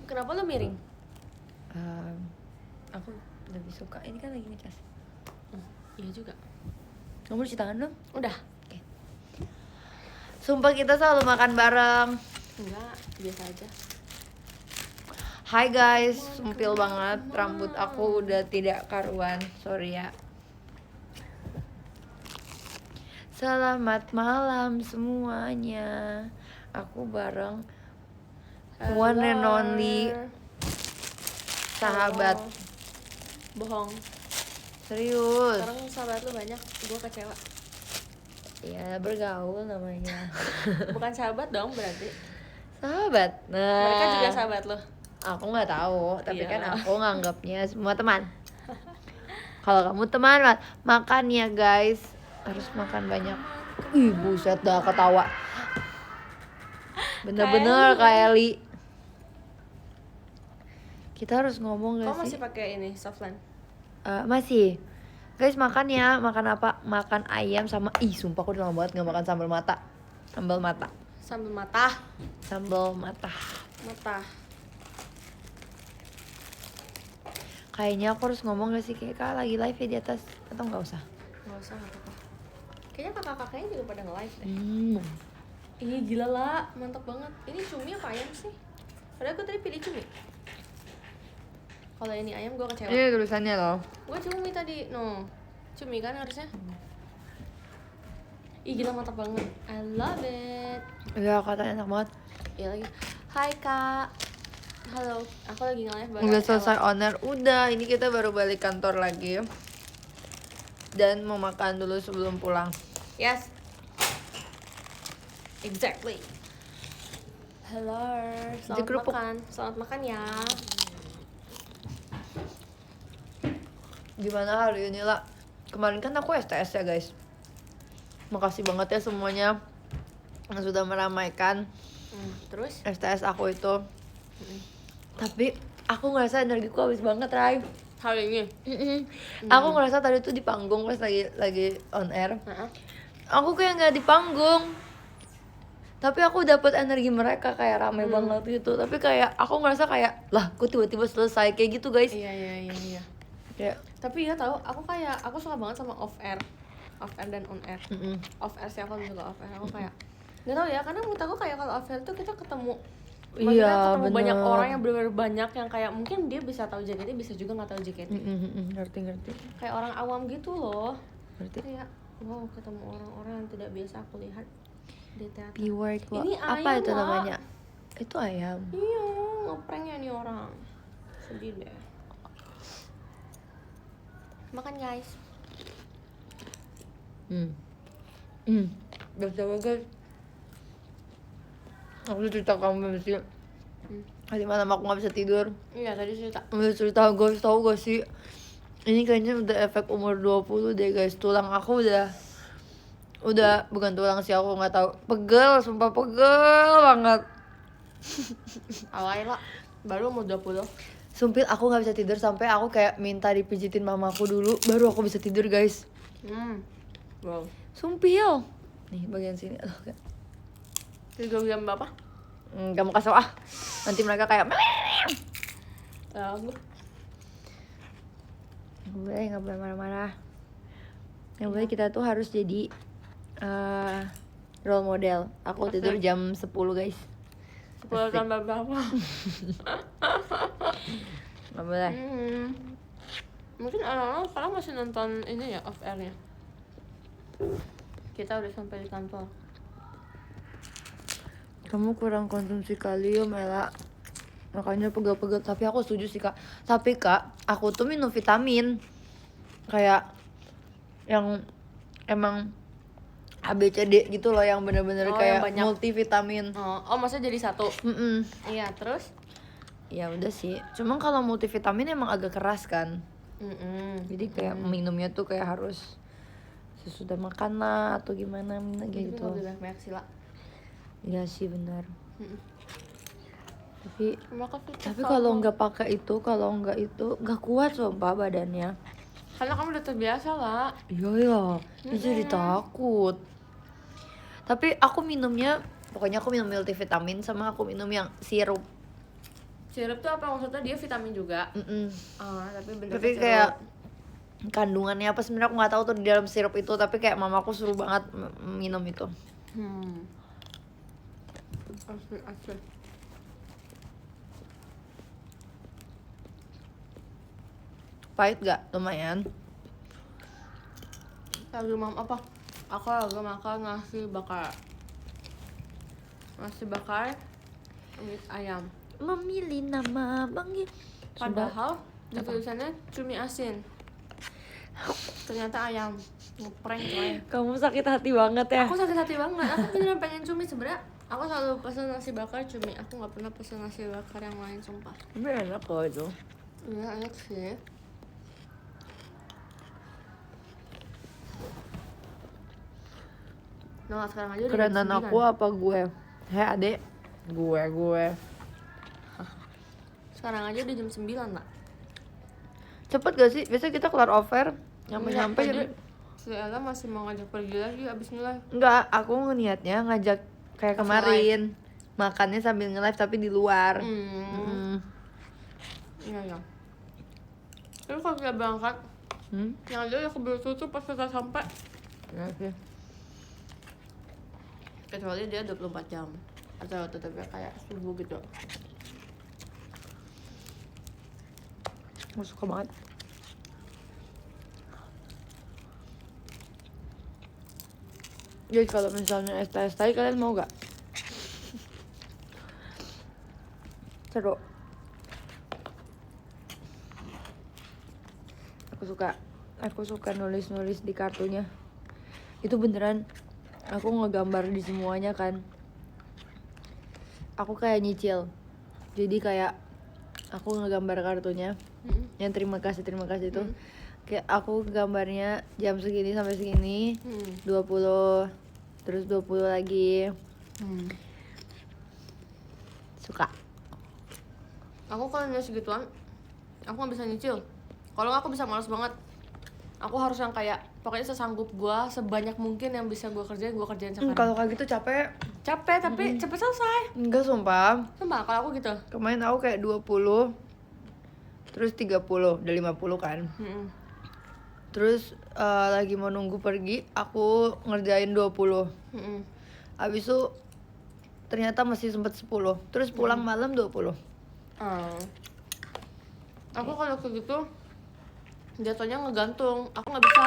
Kenapa lo miring? Aku lebih suka, ini kan lagi ngecas. Iya juga. Kamu cuci tangan dong? Udah. Oke. Sumpah kita selalu makan bareng. Enggak, biasa aja. Hai guys, sumpil banget. Rambut aku udah tidak karuan, sorry ya. Selamat malam semuanya. Aku bareng one and only sahabat. Bohong. Serius. Sekarang sahabat lu banyak, gue kecewa. Ya bergaul namanya. Bukan sahabat dong berarti. Sahabat. Nah, Mereka juga sahabat lo. aku nggak tahu, tapi Iya. kan aku nganggapnya semua teman. Kalau kamu teman, makan ya guys. Harus makan banyak. Ih buset dah ketawa. Bener-bener kayak Eli. Kita harus ngomong gak Kamu sih? masih pakai ini softland? Masih. Guys makan ya. Makan apa? Makan ayam sama sumpah aku udah lama banget gak makan sambal mata. Sambal mata. Sambal mata. Sambal mata. Mata. Kayaknya aku harus ngomong gak sih? Kayak kak lagi live ya di atas. Atau gak usah? Gak usah, gak apa-apa. Kayaknya kakak-kakaknya juga pada nge-live deh. Iya. Ih gila lah, mantap banget. Ini cumi apa ayam sih? Padahal gue tadi pilih cumi. Kalau ini ayam gue kecewa. Ini tulisannya loh. Gue cumi tadi, no. Cumi kan harusnya. Ih gila mantap banget. I love it. Iya katanya enak banget. Iya lagi. Hai kak. Halo, aku lagi nge-live bareng Udah selesai Ella. on air. Udah, ini kita baru balik kantor lagi. Dan mau makan dulu sebelum pulang. Yes. Exactly. Hello. Selamat kerupuk. makan. Selamat makan ya. Gimana hari ini lah? Kemarin kan aku STS ya guys. Makasih banget ya semuanya yang sudah meramaikan Terus? STS aku itu. Tapi aku ngerasa energiku habis banget, Rai. Hari ini. Aku ngerasa tadi tuh di panggung pas lagi on air. Heeh. Aku kayak nggak di panggung. Tapi aku dapat energi mereka kayak rame banget gitu. Tapi kayak aku ngerasa kayak lah, kok tiba-tiba selesai kayak gitu guys. Iya. Kayak Tapi ya tahu, aku suka banget sama off air dan on air. Off air sih aku lebih suka off air. Aku kayak nggak tahu ya, karena menurut aku kayak kalau off air tuh kita ketemu. Maksudnya Iya, ketemu banyak bener. orang yang benar-benar banyak yang kayak mungkin dia bisa tahu JKT, bisa juga nggak tahu JKT. ngerti. Kayak orang awam gitu loh. Ngerti. Kayak wow, ketemu orang-orang yang tidak biasa aku lihat di teater. Keyword kok. Ini Apa ayam, itu Wak. namanya? Itu ayam. Iya, ngepranknya nih orang. Sedih deh. Makan guys. Biasa banget. Aku cerita kamu sih. Tadi malam aku nggak bisa tidur. Iya tadi cerita. Udah cerita guys, tahu gak sih? Ini kayaknya udah efek umur 20 deh guys. Tulang aku udah bukan tulang sih, aku nggak tahu. Pegel, sumpah pegel banget. Alay lah. Baru mau 20. Sumpil aku nggak bisa tidur sampai aku kayak minta dipijitin mamaku dulu, baru aku bisa tidur guys. Wow. Sumpil. Nih bagian sini. Aduh, kayak Tidur jam berapa? nggak mau kasih tau ah. Nanti mereka kayak nggak boleh marah-marah. Yang boleh kita tuh harus jadi role model. Aku tidur jam 10 guys. 10 tambah berapa? Nggak boleh. Mungkin orang-orang sekarang masih nonton ini ya, off airnya. Kita udah sampai di kantor. Kamu kurang konsumsi kalium, Ella. Makanya pegel-pegel. Tapi aku setuju sih kak. Tapi kak, aku tuh minum vitamin kayak yang emang ABCD gitu loh, yang bener-bener kayak yang banyak. multivitamin. Oh, maksudnya jadi satu. Iya, terus? Ya udah sih. Cuma kalau multivitamin emang agak keras kan. Jadi kayak minumnya tuh kayak harus sesudah makan lah atau gimana gitu. Itu lebih banyak sila. Iya sih benar. Tapi Kalau kalau nggak pakai itu, kalau nggak itu nggak kuat sumpah badannya. karena kamu udah terbiasa lah. Iya, jadi takut. Tapi aku minumnya, pokoknya aku minum multivitamin sama aku minum yang sirup. sirup tuh apa maksudnya? Dia vitamin juga. Tapi bentuknya Tapi sirup. kayak kandungannya apa sebenarnya aku nggak tahu tuh di dalam sirup itu, tapi kayak mamaku suruh banget minum itu. Asli. Pahit gak? Lumayan. Lagi apa? Aku lagi makan nasi bakar mit ayam. Memilih nama Bang. Padahal di tulisannya cumi asin. Ternyata ayam. Ngeprank coy. Kamu sakit hati banget ya. Aku sakit hati banget. Aku beneran pengen cumi sebenarnya. Aku selalu pesen nasi bakar cumi. Aku nggak pernah pesen nasi bakar yang lain sumpah. Tapi enak kok itu. Iya enak sih. Nah sekarang aja udah Kerenan jam aku 9. apa gue? Hei adek, gue. Sekarang aja udah jam 9 lah. Cepet gak sih? Biasanya kita kelar offer nyampe jadi Si Ella masih mau ngajak pergi lagi abis nge-live. enggak, aku ngeliatnya ngajak kayak Pas kemarin makannya sambil nge-live tapi di luar. Iya. Terus kalau kita berangkat, Hmm? yang ada ya keburu tutup pas kita sampai. Ya sih. Kecuali dia 24 jam atau tetapnya kayak subuh gitu. Aku suka banget. Jadi kalau misalnya es teh kalian mau gak? Seru. Aku suka nulis di kartunya. Itu beneran aku ngegambar di semuanya kan. Aku kayak nyicil. Jadi kayak aku ngegambar kartunya. Yang terima kasih itu. Kayak aku gambarnya jam segini sampai segini. 20 terus 20 lagi. Suka. Aku kalau nulis segituan, aku nggak bisa nyicil. Kalau nggak aku bisa malas banget. Aku harus yang kayak pokoknya sesanggup gue, sebanyak mungkin yang bisa gue kerjain sekarang. Kalau kayak gitu capek Tapi cepet selesai. enggak sumpah. Sumpah kalau aku gitu. Kemarin aku kayak 20 terus 30 udah 50 kan. Terus lagi mau nunggu pergi aku ngerjain 20. Abis itu ternyata masih sempet 10. Terus pulang malam 20. Aku kalau kayak gitu jatuhnya ngegantung. Aku nggak bisa.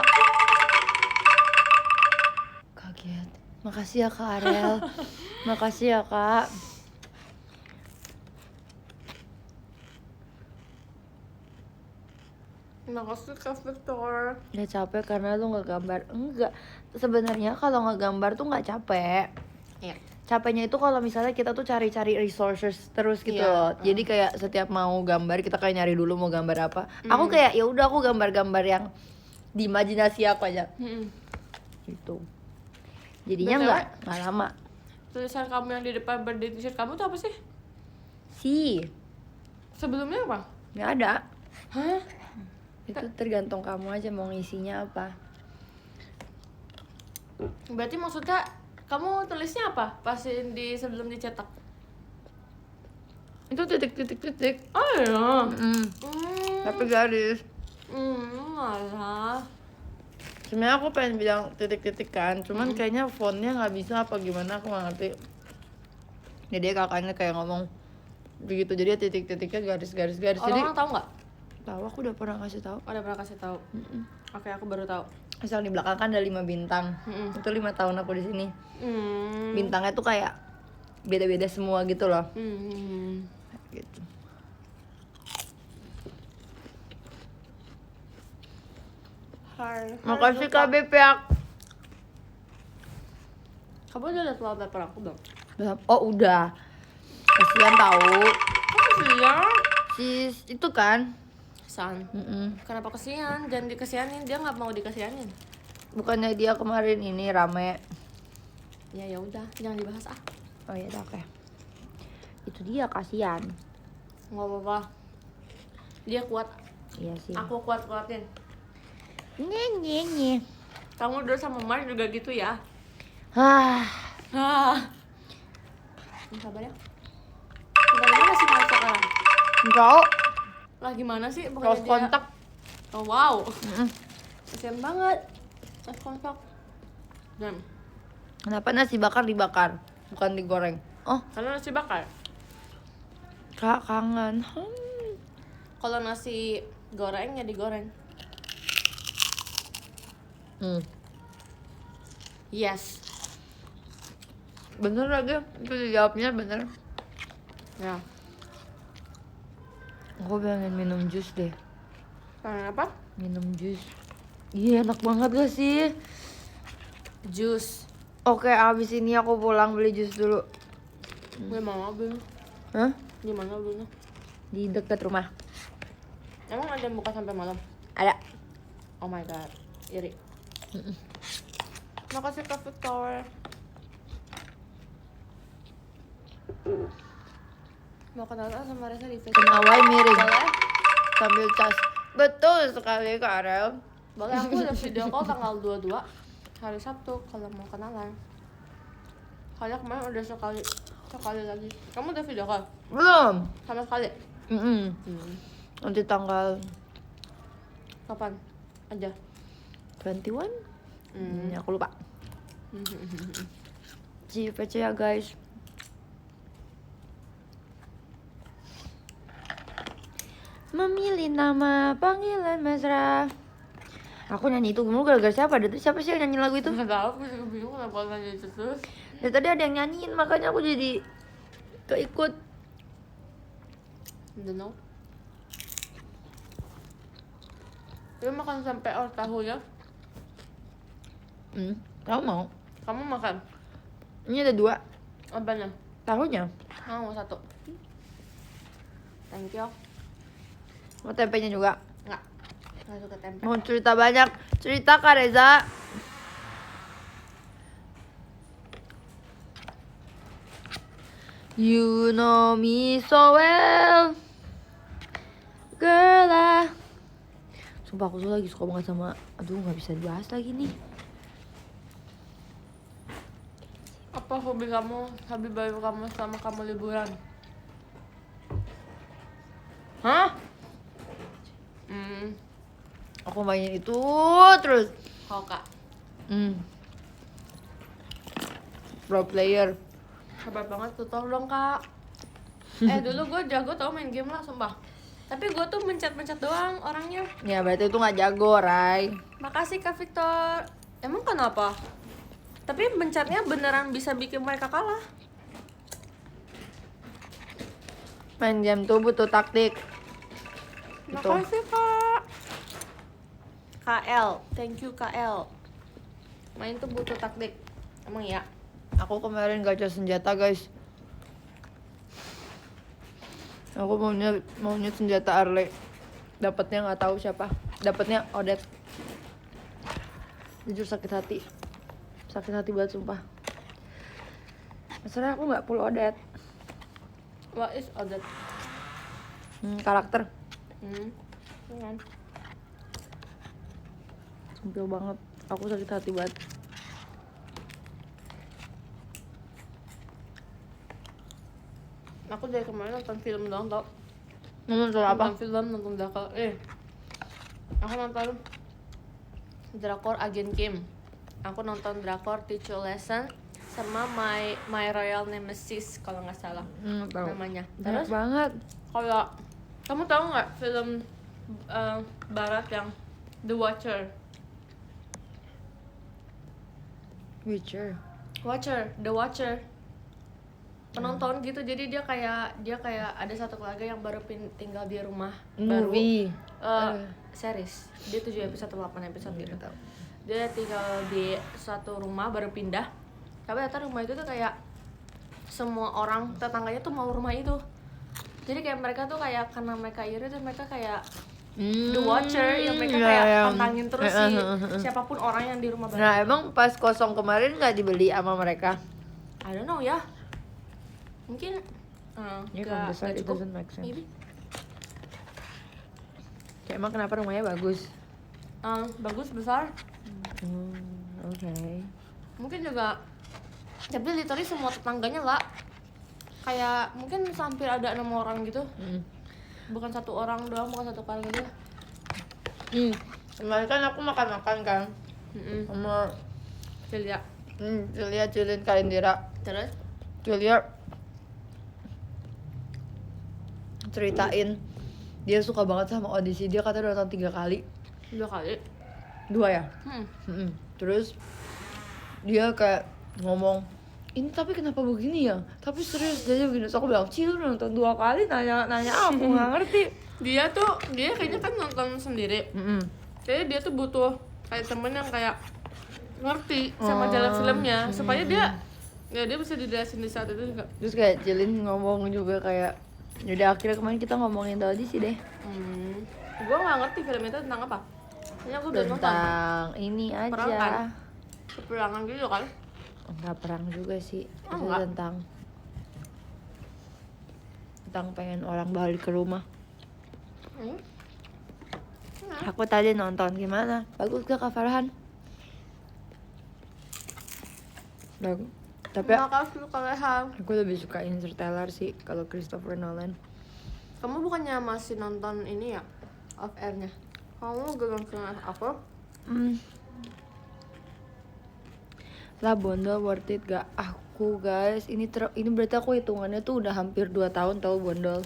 Kaget. Makasih ya Kak Ariel. Makasih ya Kak. Makasih Kak Victor. Ya capek karena lu nggak gambar. Enggak. Sebenarnya kalau nggak gambar tuh nggak capek. Iya. Capeknya itu kalau misalnya kita tuh cari-cari resources terus gitu Iya, loh. Jadi kayak setiap mau gambar kita kayak nyari dulu mau gambar apa. Aku kayak ya udah aku gambar-gambar yang di imajinasi aku aja. Gitu. Jadinya nggak lama. Tulisan kamu yang di depan birthday t-shirt kamu tuh apa sih? Sebelumnya apa? Nggak ada. Hah? Itu tergantung kamu aja mau ngisinya apa. Berarti maksudnya kamu tulisnya apa pas di sebelum dicetak? Itu titik. Oh iya. Tapi garis. Malah. Sebenarnya aku pengen bilang titik-titik kan, cuman kayaknya fontnya nggak bisa apa gimana aku nggak ngerti. Jadi kakaknya kayak ngomong begitu, jadi titik-titiknya garis. Orang tahu nggak? Tahu, aku udah pernah kasih tahu. Udah pernah kasih tahu. Oke, aku baru tahu. Misal di belakang kan ada 5 bintang. Itu 5 tahun aku di sini. Bintangnya tuh kayak beda-beda semua gitu loh. Gitu. Makasih Kak Bepek. Kamu udah liat wallpaper aku belum? Oh udah. Kasian tahu. Kasian. Sis itu kan. San. Kenapa kesian? Jangan dikesianin, dia nggak mau dikesianin. Bukannya dia kemarin ini rame. Ya udah, jangan dibahas ah. Oh iya oke. Itu dia kasian. Nggak apa-apa. Dia kuat. Iya sih. Aku kuatin. Nye. Kamu dulu sama Mar juga gitu ya? Ah. Sabar ya. Gimana masih mau sekarang? Enggak. Lah gimana sih Lost kontak. Oh wow, Mm-mm. kasian banget. Lost kontak. Dan Kenapa nasi bakar dibakar, bukan digoreng? Oh, karena nasi bakar. Kak kangen. Kalau nasi goreng ya digoreng. Yes. Bener lagi, itu dijawabnya bener. Ya. Aku pengen minum jus deh. Karena apa? Minum jus. Iya enak banget gak sih? Jus. Oke, abis ini aku pulang beli jus dulu. Gue mau beli. Hah? Di mana belinya? Di dekat rumah. Emang ada yang buka sampai malam? Ada. Oh my god, iri. Makasih Kak Victor. Mau kenalan sama Reza di Facebook? Kenawai miring. Boleh? Sambil cas. Betul sekali Kak Arel. Boleh, aku udah video call tanggal 22 hari Sabtu kalau mau kenalan. Soalnya kemarin udah sekali lagi. Kamu udah video call? Belum. Sama sekali? Nanti tanggal Kapan? Aja? 21. Aku lupa. PC ya guys. Memilih nama panggilan mesra. Aku nyanyi itu mulu gara-gara siapa? Dari siapa sih yang nyanyi lagu itu? Nggak tahu, aku juga bingung kenapa nanya itu terus. Dari tadi ada yang nyanyiin, makanya aku jadi keikut. Don't know. Dia makan sampai tahu ya? Kamu mau? Kamu makan? Ini ada 2 Apanya? tahunya. Mau 1. Thank you. Mau tempenya juga. Nggak suka tempe. Mau cerita banyak. Cerita Kak Reza. You know me so well, girl. Sumpah aku tuh lagi suka banget sama. Aduh nggak bisa dibahas lagi nih. Apa hobi baru kamu selama kamu liburan? Hah? Aku mainin itu terus. Kak. Pro player. Sabar banget tuh, tolong Kak. Dulu gue jago tau main game lah, sumpah. Tapi gue tuh mencet-mencet doang orangnya. Ya berarti itu nggak jago, Rai. Makasih Kak Victor. Emang kenapa? Tapi mencetnya beneran bisa bikin mereka kalah. Main game tuh butuh taktik. Gitu. Makasih Kak. KL, thank you KL. Main tuh butuh taktik. Emang ya? Aku kemarin gacha senjata guys. Aku maunya senjata Arle. Dapatnya nggak tahu siapa. Dapatnya Odet. Jujur sakit hati banget sumpah. Masalahnya aku nggak full Odet. What is Odet? Karakter. Jangan. Sempil banget. Aku sakit hati banget. Aku dari kemarin nonton film doang tau. Nonton apa? Nonton film, nonton drakor. Aku nonton drakor Agent Kim. Aku nonton drakor Teach You Lesson sama My Royal Nemesis kalau nggak salah namanya. Banyak Terus banget. kalau kamu tahu nggak film barat yang The Watcher? The Watcher. Penonton gitu, jadi dia kayak ada satu keluarga yang baru tinggal di rumah Movie. series. Dia 7 episode atau 8 episode gitu. Dia tinggal di suatu rumah baru pindah. Tapi ternyata rumah itu tuh kayak semua orang tetangganya tuh mau rumah itu. Jadi kayak mereka tuh kayak karena mereka iri tuh mereka kayak The Watcher yang mereka kayak pantangin terus sih siapapun orang yang di rumah baru. Nah emang pas kosong kemarin nggak dibeli sama mereka? I don't know ya. Mungkin Kalau besar it doesn't make sense. Maybe. Kayak emang kenapa rumahnya bagus? Bagus, besar. Oke. Mungkin juga, tapi literally semua tetangganya lah. Kayak mungkin hampir ada 6 orang gitu. bukan satu orang doang, bukan satu keluarga dia. Kemarin kan aku makan-makan kan sama Celia. Celia, Cilin, Kalindira. Terus Celia ceritain dia suka banget sama audisi, dia katanya udah nonton 3 kali. 2 kali. 2 ya? Terus dia kayak ngomong, ini tapi kenapa begini ya? Tapi serius dia begini. Terus aku bilang, Cil nonton 2 kali nanya aku nggak ngerti. Dia kayaknya kan nonton sendiri. Kayaknya dia tuh butuh kayak temen yang kayak ngerti sama jalan filmnya supaya dia bisa dijelasin di saat itu juga. Terus kayak Cilin ngomong juga kayak, yaudah akhirnya kemarin kita ngomongin audisi deh. Gue nggak ngerti film itu tentang apa. Kayaknya gue belum nonton. Tentang ini aja. Perang kan? Peperangan gitu kan? Enggak perang juga sih. Itu enggak. tentang pengen orang balik ke rumah. Aku tadi nonton, gimana? Bagus gak Kak Farhan? Bagus. Tapi Makasih kalian. aku lebih suka Interstellar sih kalau Christopher Nolan. Kamu bukannya masih nonton ini ya? Off air-nya. Kamu gak nonton apa? Lah Bondol worth it gak? Aku guys, ini berarti aku hitungannya tuh udah hampir 2 tahun tau Bondol.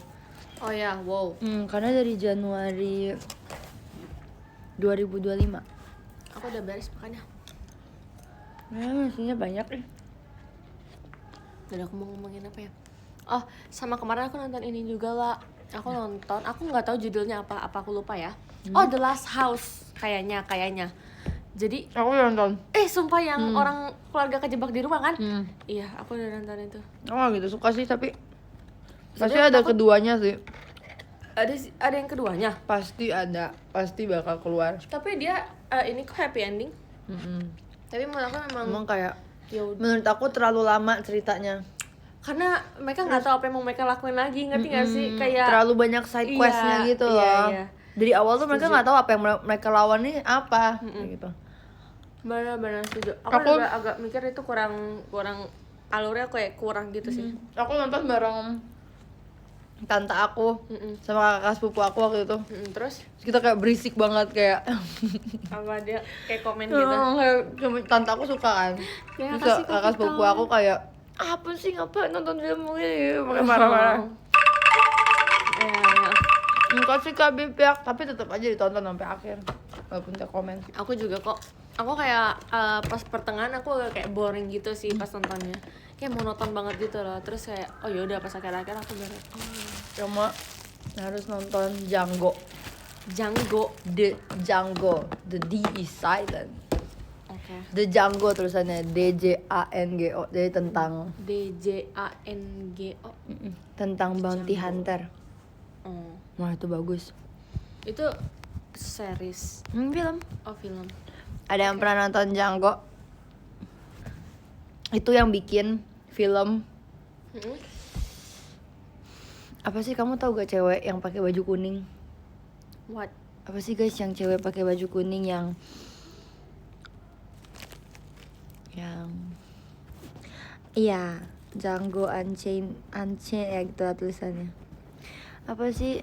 Oh ya, wow. Karena dari Januari 2025. Aku udah beres makanya. Masihnya banyak nih. Dan aku mau ngomongin apa ya? Oh, sama kemarin aku nonton ini juga lah. Aku nggak tahu judulnya apa aku lupa ya. Oh, The Last House kayaknya. Jadi Aku udah nonton. sumpah yang orang keluarga kejebak di rumah kan? Iya, aku udah nonton itu. Aku gak gitu suka sih, tapi pasti Sebenernya ada aku- keduanya sih. Ada yang keduanya. Pasti ada, pasti bakal keluar. Tapi dia ini kok happy ending. Tapi menurut aku Emang kayak ya udah. menurut aku terlalu lama ceritanya. Karena mereka nggak tahu apa yang mau mereka lakuin lagi, ngerti nggak sih? Kayak Terlalu banyak side questnya gitu loh. Iya. Dari awal tuh mereka nggak tahu apa yang mereka lawan nih apa, kayak gitu. Benar-benar setuju. Aku Aku- juga agak mikir itu kurang alurnya kayak kurang gitu sih. Aku nonton bareng tante aku sama kakak sepupu aku waktu itu. Terus Terus kita kayak berisik banget kayak apa dia kayak komen gitu. kayak tante aku suka kan. Ya, Terus kasih kakak sepupu aku kayak apa sih ngapain nonton film ini, pakai marah-marah. Ya. Enggak sih Kak Bipyak, tapi tetap aja ditonton sampai akhir. Walaupun dia komen. Aku juga kok. Aku kayak pas pertengahan aku agak kayak boring gitu sih pas nontonnya. Kayak monoton banget gitu loh. Terus kayak oh yaudah pas akhir-akhir aku beres. Cuma harus nonton Django. The D is silent. Oke. The Django tulisannya DJANGO. Jadi tentang DJANGO. tentang bounty hunter. Oh. Wah, itu bagus. Itu series. Film. Oh, film. Ada yang pernah nonton Django? Itu yang bikin film. Apa sih, kamu tahu gak cewek yang pakai baju kuning? What? Apa sih guys yang cewek pakai baju kuning yang iya, Django Unchained ya gitu lah tulisannya. Apa sih?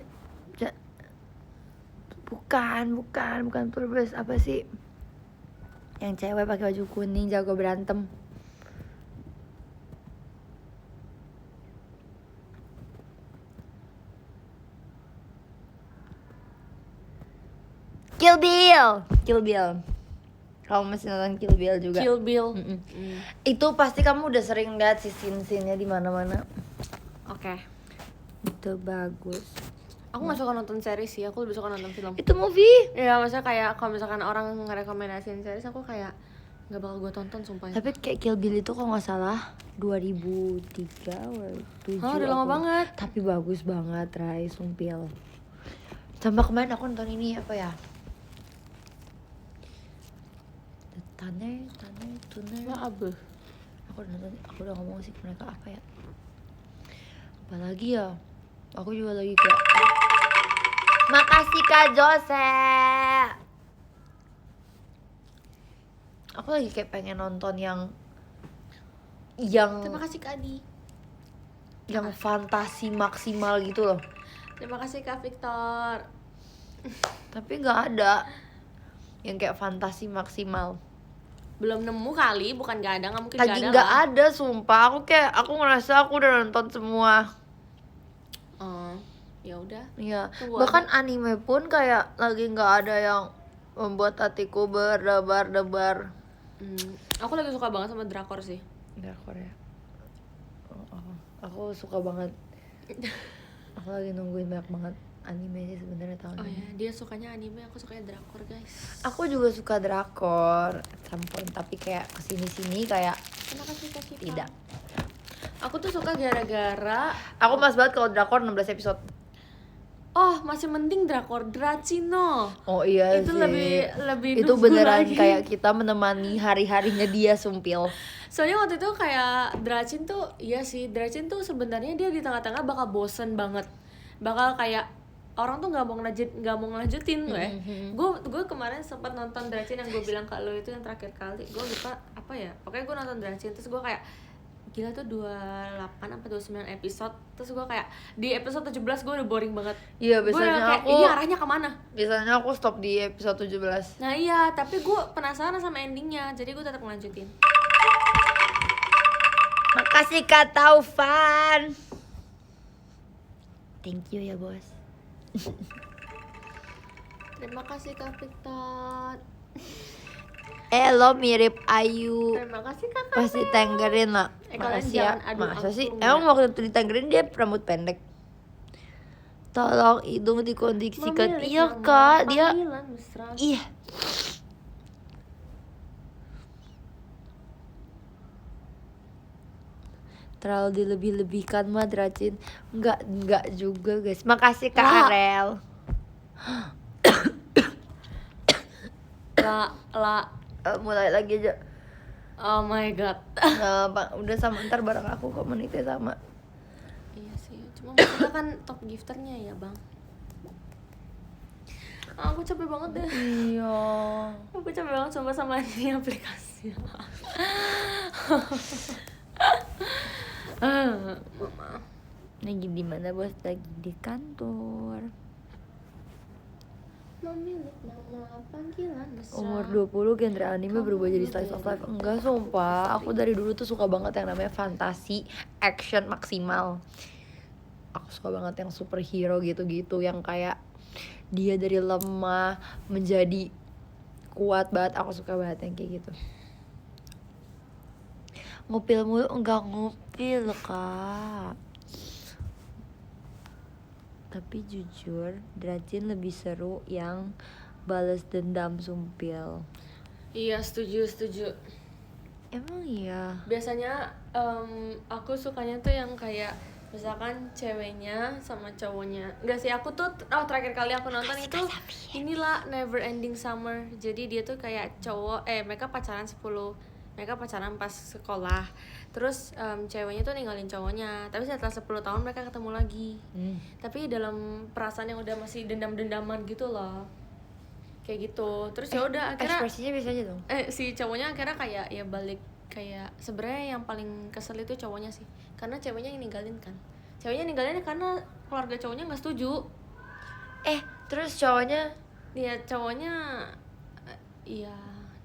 Bukan Purpose. Apa sih? Yang cewek pakai baju kuning jago berantem. Kill Bill. Kamu masih nonton Kill Bill juga? Kill Bill. Itu pasti kamu udah sering lihat sih scene-nya di mana-mana. Oke. Itu bagus. Aku nggak suka nonton series sih, aku lebih suka nonton film. Itu movie. Iya, maksudnya kayak kalau misalkan orang ngerekomendasiin series, aku kayak nggak bakal gue tonton sumpah. Tapi kayak Kill Bill itu kalau nggak salah 2003 atau 2007. Oh, udah lama banget. Tapi bagus banget, Rai, sumpil. Sampai kemarin aku nonton ini apa ya? The Tuner. Wah, abe. Aku udah ngomong sih ke mereka apa ya? Apalagi ya? Aku juga lagi kayak makasih Kak Jose. Aku lagi kayak pengen nonton yang Terima kasih Kak Adi. yang fantasi maksimal gitu loh. Terima kasih Kak Victor. Tapi nggak ada yang kayak fantasi maksimal. Belum nemu kali, bukan nggak ada, nggak mungkin Lagi nggak nggak ada lah. ada, sumpah. Aku ngerasa aku udah nonton semua. Oh, ya udah. Iya. Tunggu Bahkan anime pun kayak lagi nggak ada yang membuat hatiku berdebar-debar. Aku lagi suka banget sama drakor sih. Drakor ya. Aku suka banget. Aku lagi nungguin banyak banget anime sih sebenarnya tahun Oh ini. ya, dia sukanya anime, aku sukanya drakor guys. Aku juga suka drakor, sampun, tapi kayak kesini-sini kayak Terima kasih Kak Siva. tidak. Aku tuh suka gara-gara Aku mas banget kalau drakor 16 episode. oh masih mending drakor Dracino. Oh iya Itu sih. lebih Itu nunggu beneran lagi. kayak kita menemani hari-harinya dia sumpil. Soalnya waktu itu kayak Dracin tuh, iya sih, Dracin tuh sebenarnya dia di tengah-tengah bakal bosen banget, bakal kayak orang tuh nggak mau ngelanjutin gue kemarin sempat nonton Dracin yang gue bilang ke lo itu yang terakhir kali, gue lupa apa ya, pokoknya gue nonton Dracin terus gue kayak gila tuh 28 sampai 29 episode, terus gue kayak di episode 17 gue udah boring banget. Iya, Gue biasanya kayak aku ini arahnya kemana. biasanya aku stop di episode 17. Nah iya, tapi gue penasaran sama endingnya, jadi gue tetap ngelanjutin. Makasih Kak Taufan. Thank you ya bos. Terima kasih Kak Victor. Lo mirip Ayu. Terima kasih Kakak. Pasti tenggerin lah. Kalian Makasih ya. jangan adu Masa aku sih? enggak. Emang waktu itu ditenggerin dia rambut pendek. Tolong hidung dikondisikan. Memilih Iya nama kak, dia panggilan mesra. iya. Terlalu dilebih-lebihkan mah Dracin. Enggak juga guys. Makasih Kak Wah. Arel. La. Mulai lagi aja. Oh my god. Udah sama, ntar bareng aku kok menitnya sama. Iya sih, cuma kita kan top gifternya ya bang. Aku capek banget deh. Iya. Aku capek banget coba sama ini aplikasi. Mama. Lagi di mana bos? Lagi di kantor. Memilih nama panggilan mesra. Umur 20 genre anime berubah jadi slice of life. Enggak sumpah, aku dari dulu tuh suka banget yang namanya fantasi, action maksimal. Aku suka banget yang superhero gitu-gitu, yang kayak dia dari lemah menjadi kuat banget. Aku suka banget yang kayak gitu. Ngupil mulu, enggak ngupil kak. Tapi jujur, Dracin lebih seru yang balas dendam sumpil. Iya setuju. Emang iya. Biasanya aku sukanya tuh yang kayak misalkan ceweknya sama cowoknya. Enggak sih, aku tuh terakhir kali aku nonton itu inilah Never Ending Summer. Jadi dia tuh kayak cowok mereka pacaran pas sekolah. Terus ceweknya tuh ninggalin cowoknya. Tapi setelah 10 tahun mereka ketemu lagi. Tapi dalam perasaan yang udah masih dendam-dendaman gitu loh. Kayak gitu. Terus ya udah akhirnya Ekspresinya bisa aja dong. si cowoknya akhirnya kayak ya balik, kayak sebenarnya yang paling kesel itu cowoknya sih, karena ceweknya yang ninggalin kan. Ceweknya ninggalin karena keluarga cowoknya nggak setuju. Terus cowoknya Dia cowoknya iya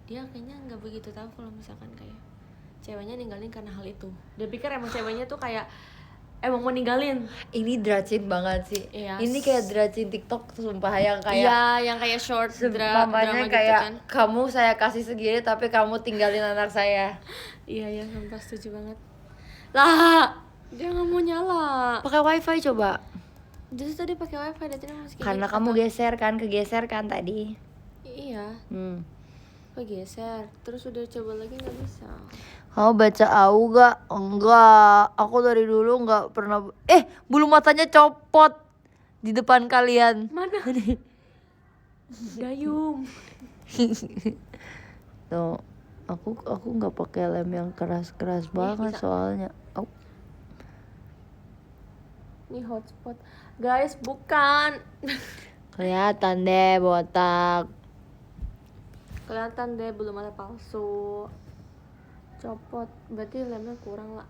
dia kayaknya nggak begitu tahu kalau misalkan kayak ceweknya ninggalin karena hal itu. Dia pikir emang ceweknya tuh kayak emang mau ninggalin. ini Dracin banget sih. Iya. Ini kayak Dracin TikTok sumpah, yang kayak Iya, yang kayak short drama mamanya gitu kayak kan. kamu saya kasih segini tapi kamu tinggalin anak saya. Iya, sumpah setuju banget. Lah, dia nggak mau nyala. Pakai wifi coba. Jadi tadi pakai wifi dan tidak masih Karena kamu kegeser kan tadi. Iya, kegeser. Terus udah coba lagi nggak bisa. Kamu baca AU gak? Enggak. Aku dari dulu gak pernah. Bulu matanya copot di depan kalian. Mana? Gayung. Tuh, aku nggak pakai lem yang keras banget bisa. soalnya. Ini hotspot. Guys, bukan. Kelihatan deh botak. Kelihatan deh belum ada palsu. Copot. Berarti lemnya kurang lah.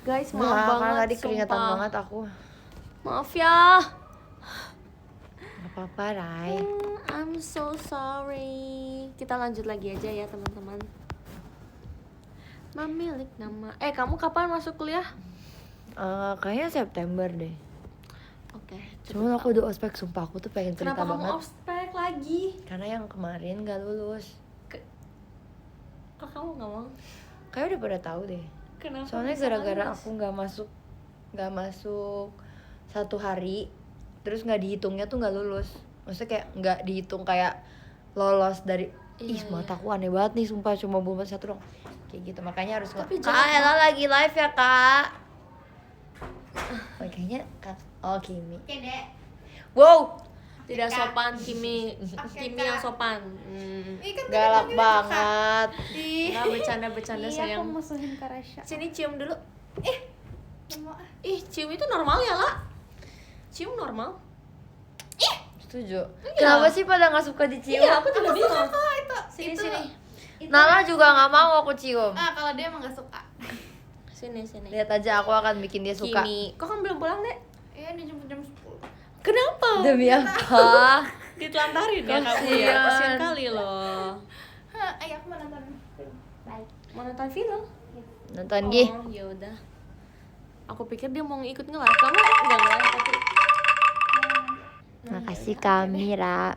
Guys, maaf Nah, banget. karena tadi kelihatan sumpah. banget aku. Maaf ya. Gak apa-apa, Rai. I'm so sorry. Kita lanjut lagi aja ya teman-teman. Memilik nama. Kamu kapan masuk kuliah? Kayaknya September deh. Oke. Cuman aku udah ospek, sumpah aku tuh pengen cerita Kenapa kamu banget. ospek lagi? Karena yang kemarin gak lulus. Kok kamu nggak mau? Kayak udah pada tahu deh. Kenapa? Soalnya bisa gara-gara lulus? aku nggak masuk 1 hari, terus nggak dihitungnya tuh nggak lulus. Maksudnya kayak nggak dihitung kayak lolos dari. Iya, Mataku aneh banget nih, sumpah cuma bulan 1 dong. Kayak gitu, makanya harus Tapi Kak, jahat Ella lagi live ya, Kak. Kayaknya Kak. Oh, Kimi. Oke dek. Wow, Tidak Kak. sopan Kimi. Oke, Kimi yang Kak. sopan. Ih, kan tadi galak panggilnya Kak. banget. Nggak bercanda-bercanda Iya, sayang. aku musuhin Kak Rasya. Sini cium dulu. Nggak mau ah. Ih, cium itu normal ya, lah. Cium normal. Setuju. Iya. Kenapa sih pada nggak suka dicium? Iya, aku juga bingung. Oh, itu. Sini, itu, sini. itu- Nala juga nggak mau aku cium. Kalau dia emang nggak suka. Sini, sini. Lihat aja, aku akan bikin dia suka. Kimi. Kok kamu belum pulang, Dek? Iya, dijemput jam 10. Kenapa? Demi apa? Ditelantarin ya kamu ya. Kasian. Kasian kali loh. Ayo aku mau nonton film. Bye. Mau nonton film? Nonton Gi. Oh, ya udah. Aku pikir dia mau ikut nge-live. Kamu enggak nge-live tapi Makasih Kamira.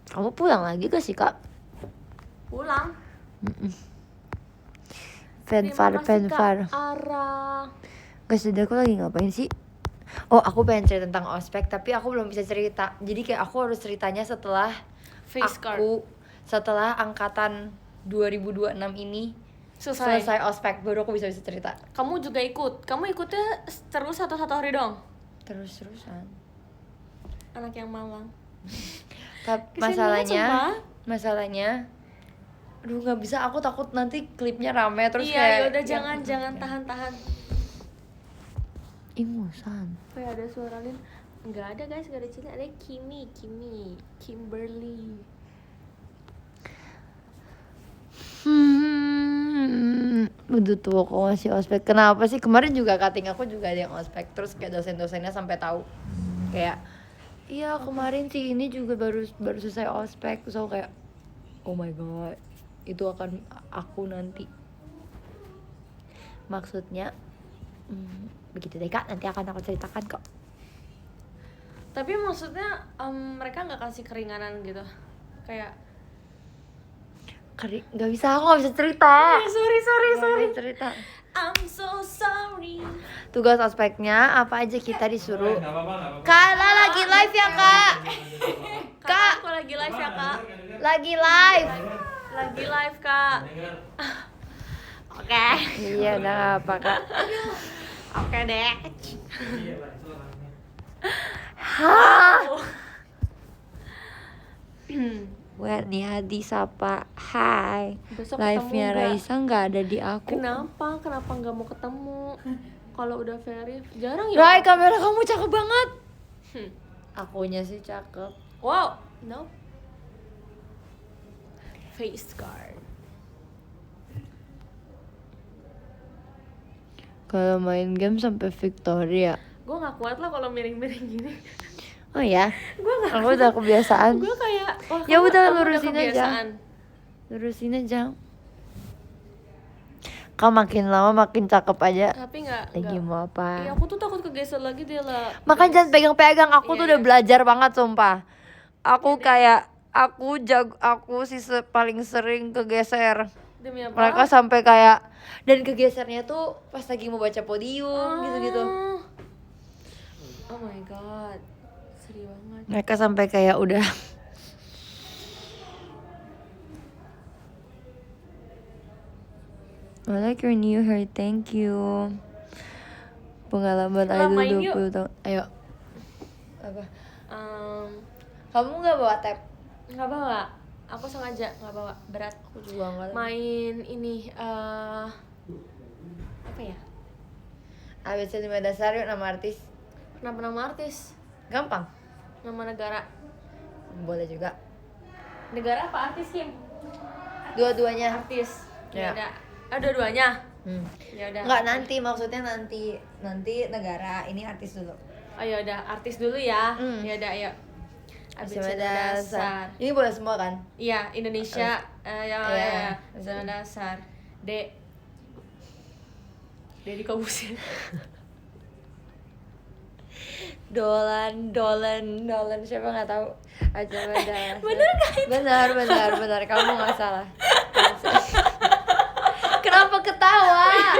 Kamu pulang lagi gak sih, Kak? pulang. Fanfare, Terima kasih, Kak fanfare. Ara. Guys, jadi aku lagi ngapain sih? Oh, aku pengen cerita tentang ospek, tapi aku belum bisa cerita. Jadi kayak aku harus ceritanya setelah Face card. setelah angkatan 2026 ini selesai ospek, baru aku bisa cerita. Kamu juga ikut. Kamu ikutnya terus satu hari dong. Terus-terusan. Anak yang Malang. Tapi Kesian banget, sumpah. masalahnya aduh nggak bisa, aku takut nanti klipnya rame terus Iya, kayak ya udah jangan tahan. ingusan. Kayak ada suara Lin. Enggak ada guys, enggak ada Cina, ada Kimberly. Udah tuh aku masih ospek. Kenapa sih kemarin juga cutting aku juga ada yang ospek, terus kayak dosen-dosennya sampai tahu kayak iya kemarin sih ini juga baru selesai ospek, so kayak oh my god, itu akan aku nanti maksudnya begitu deh Kak, nanti akan aku ceritakan kok. Tapi maksudnya mereka nggak kasih keringanan gitu. Kayak Nggak bisa, aku nggak bisa cerita. sorry. Nggak bisa cerita. I'm so sorry. Tugas ospeknya apa aja kita disuruh. Nggak apa-apa. Kak, Ella lagi live ya Kak? Kak, aku lagi live ya, Kak. Lagi live. Lagi live, Kak. Oke. Iya, udah nggak apa Kak. Oke deh. Hah? Werni Hadi sapa. Hai. Besok Live-nya ketemu nggak? Raisa nggak ada di aku. Kenapa nggak mau ketemu? Kalau udah verif, jarang ya. Rai, kamera kamu cakep banget. Hmm. Akunya sih cakep. Wow, no. Face card. Kalau main game sampai Victoria. Gue nggak kuat lah kalau miring-miring gini. Oh ya, Gue nggak. aku udah kebiasaan. Gue kayak. wah, Ya kamu- udah, kamu lurusin aja. kebiasaan. Lurusin aja. Kau makin lama makin cakep aja. Tapi nggak. Lagi mau Iya, apa? aku tuh takut kegeser lagi dia lah. Makanya jangan pegang-pegang. Aku Iya, tuh udah iya. belajar banget sumpah. Aku kayak aku sih paling sering kegeser. Demi apa? Mereka sampai kayak dan kegesernya tuh pas lagi mau baca podium gitu-gitu. Oh my god, sedih banget. Mereka sampai kayak udah I like your new hair, thank you. Pengalaman Lamain idol yuk. 20 tahun. Ayo. Apa? Em, Kamu nggak bawa tab? nggak bawa. Aku sengaja nggak bawa, berat. Aku juga nggak. Main ini apa ya? ABC 5 dasar yuk, nama artis. Nama artis, Gampang. nama negara. Boleh juga. Negara apa artis Kim? Dua-duanya. Artis. Ya. Ada. Dua-duanya. Ya udah. Nggak nanti, maksudnya nanti negara, ini artis dulu. Oh ya udah, artis dulu ya. Hmm. Ya udah, ayo. ABCD ABCD dasar. Ini boleh semua kan? Iya, Indonesia. Iya. Ya. ABCD dasar. D. Deddy Kobusier. Dolan siapa nggak tahu. ABCD dasar. Bener gak itu? Benar. Kamu nggak salah. Kenapa ketawa?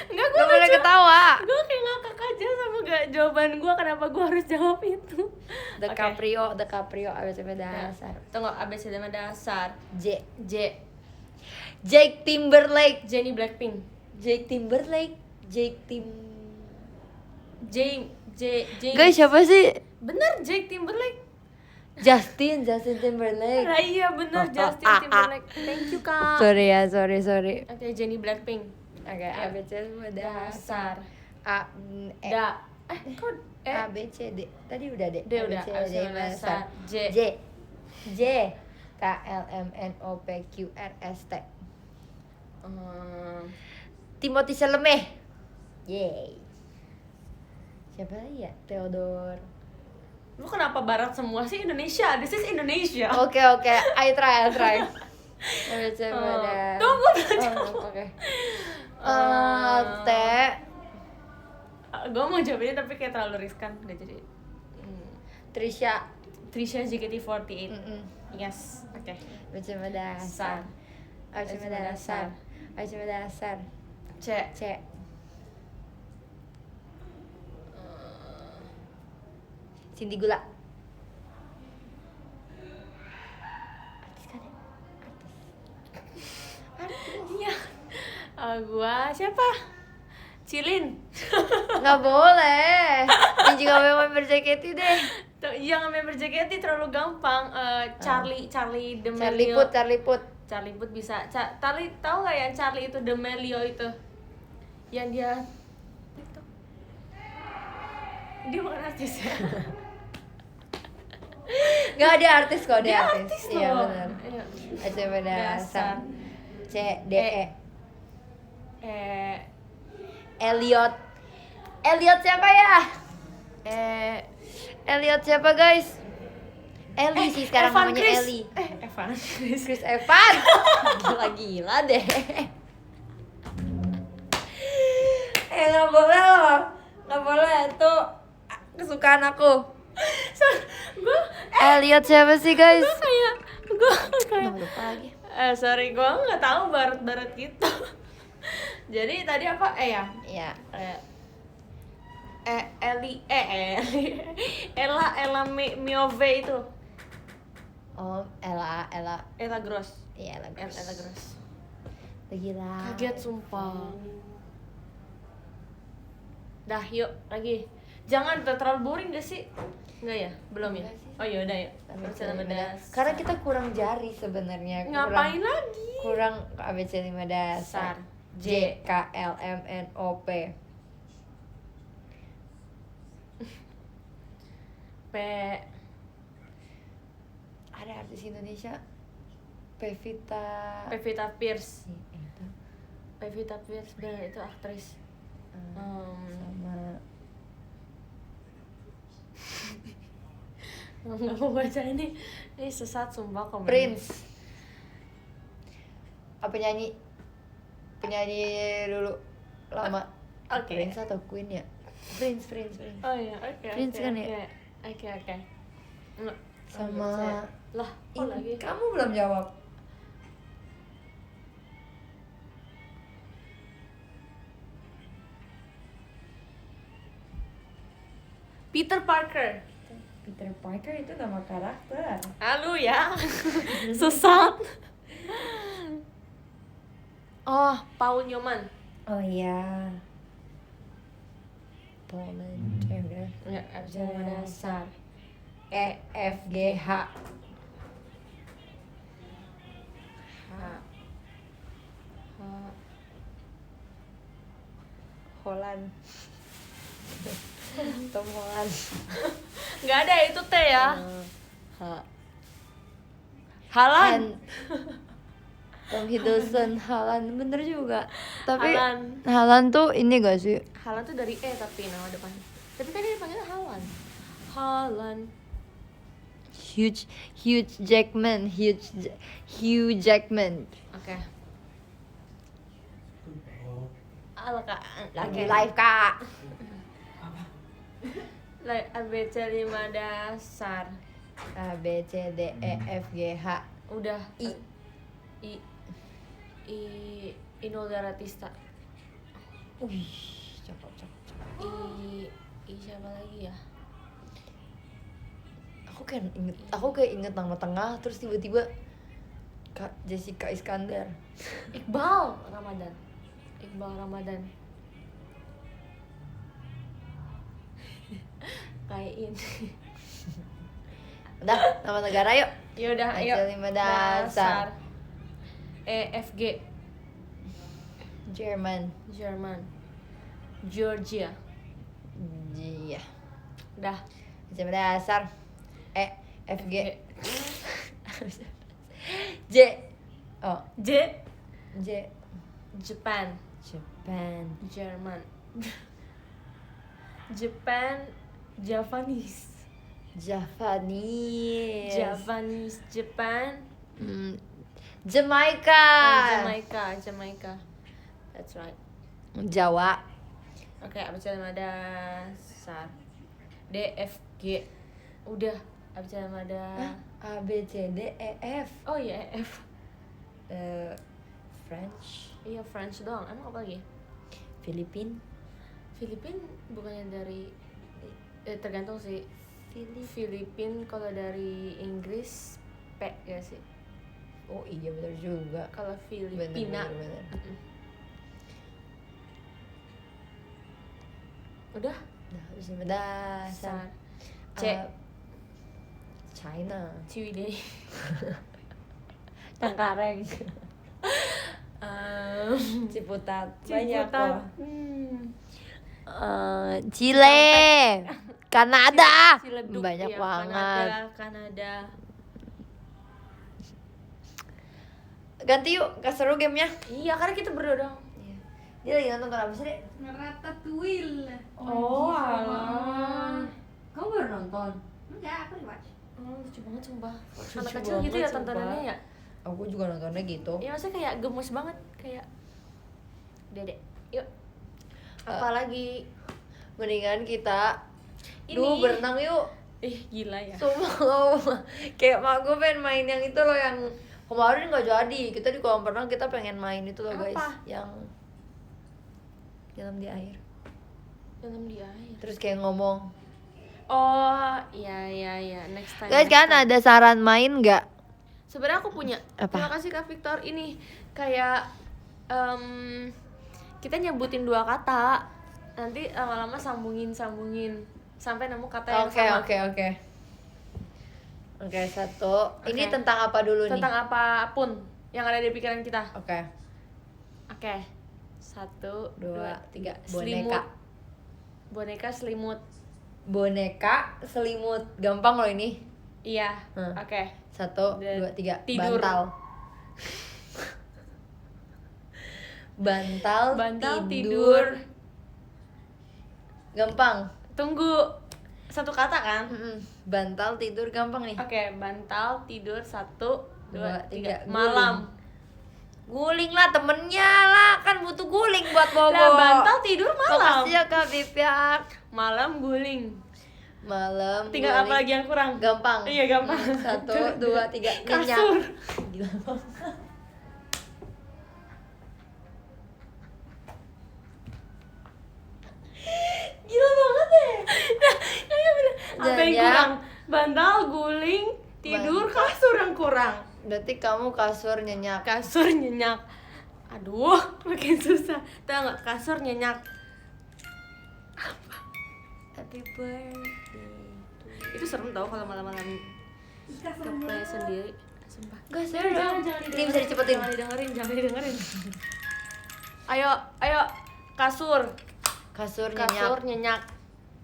Enggak, gue Gak boleh ketawa. Gue kayak ngakak aja sama gak jawaban gue, kenapa gue harus jawab itu. The Caprio ABCD Nah, dasar. tunggu, ABCD dasar. J. J. Jake Timberlake. Jennie Blackpink. J. Guys, siapa sih? bener, Jake Timberlake. Justin Timberlake. Nah, iya bener, Justin Timberlake. Thank you, Kak. Sorry. Oke, Jennie Blackpink. Oke, ABCD dasar. Dasar. E. Kok A B C D. Tadi udah D. D udah. ABCD dasar. J. J. K L M N O P Q R S T. Timothy Chalamet. Yeay. Siapa lagi ya? Theodore. Lu kenapa barat semua sih? Indonesia, this is Indonesia. Oke. I try. ABCD. Tunggu dulu. Oke. T. Gue mau jawabnya tapi kayak terlalu riskan, gak jadi. Trisha. JKT48. Yes, oke. ABCD dasar. ABCD dasar. C. Cindy Gula. Iya. Gua siapa? Cilin. Nggak boleh. Ini juga member JKT deh. Tuh, jangan member JKT terlalu gampang. Charlie D'Amelio. Charlie Puth. Charlie Puth bisa. Charlie, tahu nggak yang Charlie itu D'Amelio itu? Yang dia bukan artis ya? Nggak, dia artis kok, dia artis loh. Iya benar. Iya. ABCD dasar. C D E. Elliot siapa ya? Elliot siapa guys? Ellie sih sekarang Evan namanya Chris. Ellie. Evan Chris Evans. Gila deh. Nggak boleh loh. Nggak boleh, itu kesukaan aku. Gue Elliot siapa sih guys? gue kayak Lupa lagi. sorry, gue nggak tahu barat gitu. Jadi tadi apa? Ya. Iya. Ella Miove itu. Oh, Ella Gross. Iya, Ella Gross. Gila. Kaget sumpah. Dah, yuk lagi. Jangan terlalu boring gak sih? Enggak ya? Belum ya? Enggak sih. Oh ya udah ya. Karena kita kurang jari sebenarnya. Ngapain lagi? Kurang ABCD dasar. J K L M N O P. P. Ada artis Indonesia. Pevita Pierce. Itu. Pevita Pierce, bener itu aktris. Sama Nggak mau baca ini sesat sumpah komen. Prince. Penyanyi dulu lama. Oke. Prince atau Queen ya? Prince. Oh iya, oke. Prince kan ya? Oke. Sama lah, lagi. Kamu belum jawab. Peter Parker. Peter Parker itu nama karakter. Halo ya. Sesat. Oh, Paul Newman. Oh iya. Poland. Enggak, ABCD dasar. E F G H. Holland. Tom Holland. Enggak ada itu T ya. H. Halan. Tom Hiddleston, Haaland, bener juga. Tapi Haaland. Haaland tuh ini gak sih? Haaland tuh dari E tapi nama depannya. Tapi kan dia dipanggilnya Haaland. Haaland. Hugh Jackman. Oke. Halo kak. Lagi Oke. live kak. ABC 5 dasar. A B C D E F G H Udah. I. Inul Daratista. Wih, cakep. Siapa lagi ya? Aku kayak inget nama tengah terus tiba-tiba Kak Jessica Iskandar. Iqbal Ramadan. Kayak ini. Udah, nama negara yuk. Yaudah, ayo. ABC 5 dasar. EFG. Jerman. Georgia. Iya. Dah. ABC 5 dasar. E F G J. Oh, J. Japan. Jerman. Japanese. Japan. Jamaica. Jamaica. That's right. Jawa. Oke, ABC 5 dasar. DFG. Udah, ABC 5 dasar. A B C D E F. Oh iya, F. French. Iya, French doang. Emang apa lagi? Filipin Bukannya dari tergantung sih. Filipin kalau dari Inggris P ya sih. Oh iya benar juga. Kalau Filipina. Bener. Udah. Nah, habis ini dasar. C. China. Ciwidey. Cengkareng. Ciputat. Banyak loh. Chile. Kanada. Ciledug, Banyak ya, banget. Kanada. Ganti yuk, seru gamenya. Iya, karena kita berdua dong. Dia lagi nonton apa sih, Dek? Ratatouille. Oh, alah. Kamu baru nonton? Enggak, aku rewatch. Lucu banget sumpah. Lucu Anak kecil gitu banget, ya tontonannya sumpah. ya. Aku juga nontonnya gitu. Iya, maksudnya kayak gemes banget kayak Dedek. Yuk. Apalagi Mendingan kita Ini. berenang yuk. Gila ya. Sumpah, kayak mak gue pengen main yang itu loh, yang kemarin nggak jadi. Kita di kolam renang kita pengen main itu loh guys. Apa? Yang dalam di air. Dalam dia ya. Terus kayak ngomong. Oh, iya. Next time. Guys, next kan time. ada saran main nggak? Sebenarnya aku punya. Apa? Terima kasih Kak Victor. Ini kayak kita nyebutin 2 kata. Nanti lama-lama sambungin sampai nemu kata yang sama. Oke, satu. Ini Oke. tentang apa dulu nih? Tentang apapun yang ada di pikiran kita. Oke. Oke. 1, 2, 3. Boneka. Boneka selimut. Boneka selimut. Gampang loh ini. Iya. Hmm. Oke. 1, Dan 2, 3. tidur. Bantal tidur. Gampang. Tunggu. 1 kata kan? Bantal tidur gampang nih. Oke, bantal tidur 1, 2, 3. Guling. Malam. Guling lah temennya lah, kan butuh guling buat bobo. Lah, bantal tidur malam. Makasih ya Kak Bipyak. Malam guling. Malam Tinggal guling. apa lagi yang kurang? Gampang. Iya, gampang. 1, 2, 3. Kasur. Gila banget. Gila banget deh. Apa yang kurang? Bantal, guling, tidur, kasur yang kurang. Berarti kamu kasur nyenyak. Kasur nyenyak. Aduh, makin susah. Tahu nggak, kasur nyenyak. Happy birthday. Itu serem tau kalau malam-malam ngeplay sendiri. Sumpah. Gak seru dong. Ini bisa dicepetin. Jangan didengerin. Ayo, kasur. Kasur Kasur nyenyak. nyenyak.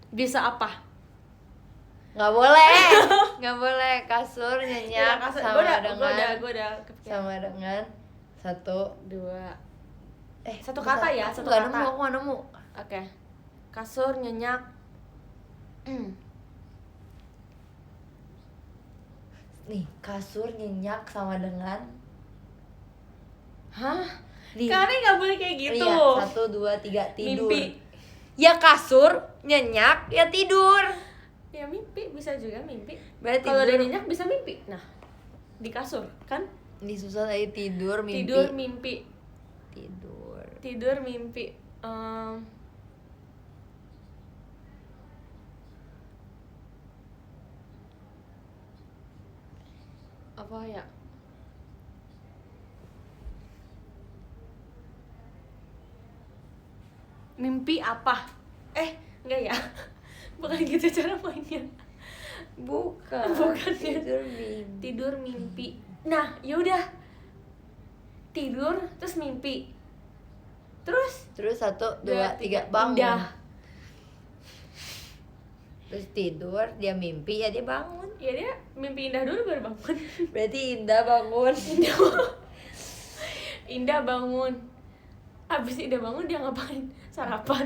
Bisa apa? Nggak boleh. Nggak boleh. Kasur Iya, nyenyak kasur. sama Gue udah dengan kepikiran. sama dengan 1 2. Satu bentar. kata ya, Aku satu nggak kata. nemu, aku nggak nemu. Oke. Kasur, nyenyak. Nih, kasur nyenyak sama dengan Hah? Nih. Karena nggak boleh kayak gitu. Iya, 1, 2, 3 tidur. Mimpi. Ya kasur, nyenyak, ya tidur. Ya mimpi bisa juga mimpi. Berarti Kalau udah tidur. nyenyak bisa mimpi. Nah, di kasur kan? Ini susah tadi tidur, mimpi. Tidur mimpi. Tidur. Tidur mimpi. Apa ya? Mimpi apa? Enggak ya. Bukan gitu cara mainnya. Bukan. Bukan ya. Tidur mimpi. Tidur mimpi. Nah, yaudah. Tidur terus mimpi. Terus Terus 1, 2, 3 bangun. Indah. Terus tidur, dia mimpi, ya dia bangun. Ya dia mimpi indah dulu baru bangun. Berarti Indah bangun. Indah bangun. Abis Indah bangun dia ngapain? Sarapan.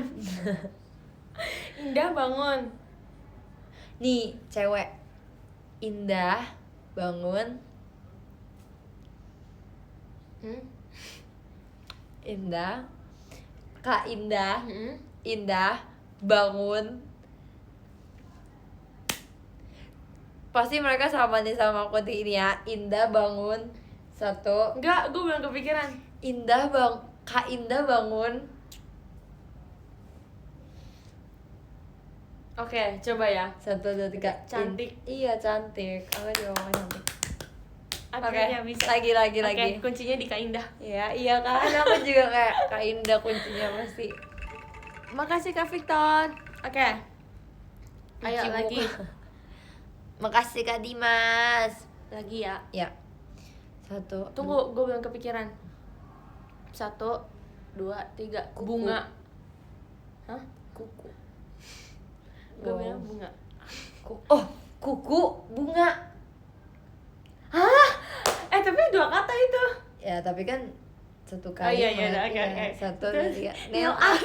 Indah bangun. Nih, cewek. Indah bangun. Indah. Kak Indah. Indah bangun. Pasti mereka sama nih sama aku di ini ya. Indah bangun. 1. Enggak, gue belum kepikiran. Kak Indah bangun. Oke, coba ya. 1, 2, 3. Cantik. Iya cantik. Aku juga mau cantik. Akhirnya bisa. Lagi. Oke, kuncinya di Kak Indah. Iya kan. Aku juga kayak Kak Indah kuncinya pasti. Makasih Kak Victor. Oke. Ayo Cuci lagi. muka. Makasih Kak Dimas. Lagi ya. Ya. 1. Tunggu, gue belum kepikiran. 1, 2, 3. Kuku. Bunga. Hah? Kuku. Gue Wow. bilang bunga. Kuku bunga. Hah? Tapi 2 kata itu. Ya, tapi kan 1 Oh, kali. iya, oke. 1, 2, Terus, 3. nail Nail art.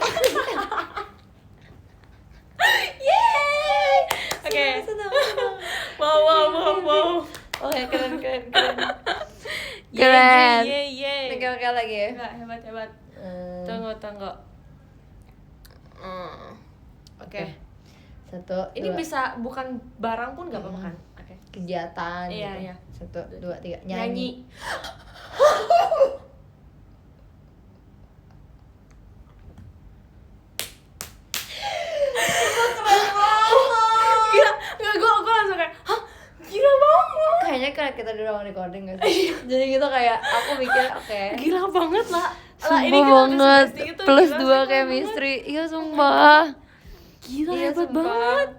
Yeay. Oke. Senang. Wow. Oke, keren. Yeay, Keren. yeay. Oke lagi ya. Enggak, hebat. Tunggu. Oke. 1, Ini bisa bukan barang pun nggak apa-apa kan? Oke. kegiatan Iya, gitu. iya. 1, 2, 3 Nyanyi. nyanyi. Gila, nggak gue langsung kayak, hah, gila banget. Kayaknya karena kita di ruang recording gak sih? Jadi gitu kayak aku mikir oke. Gila banget lah. Sumpah Ini kita udah banget. sebesar itu, Plus gila, 2 sumpah chemistry. Iya sumpah. Gila, Iya, hebat sumpah. banget.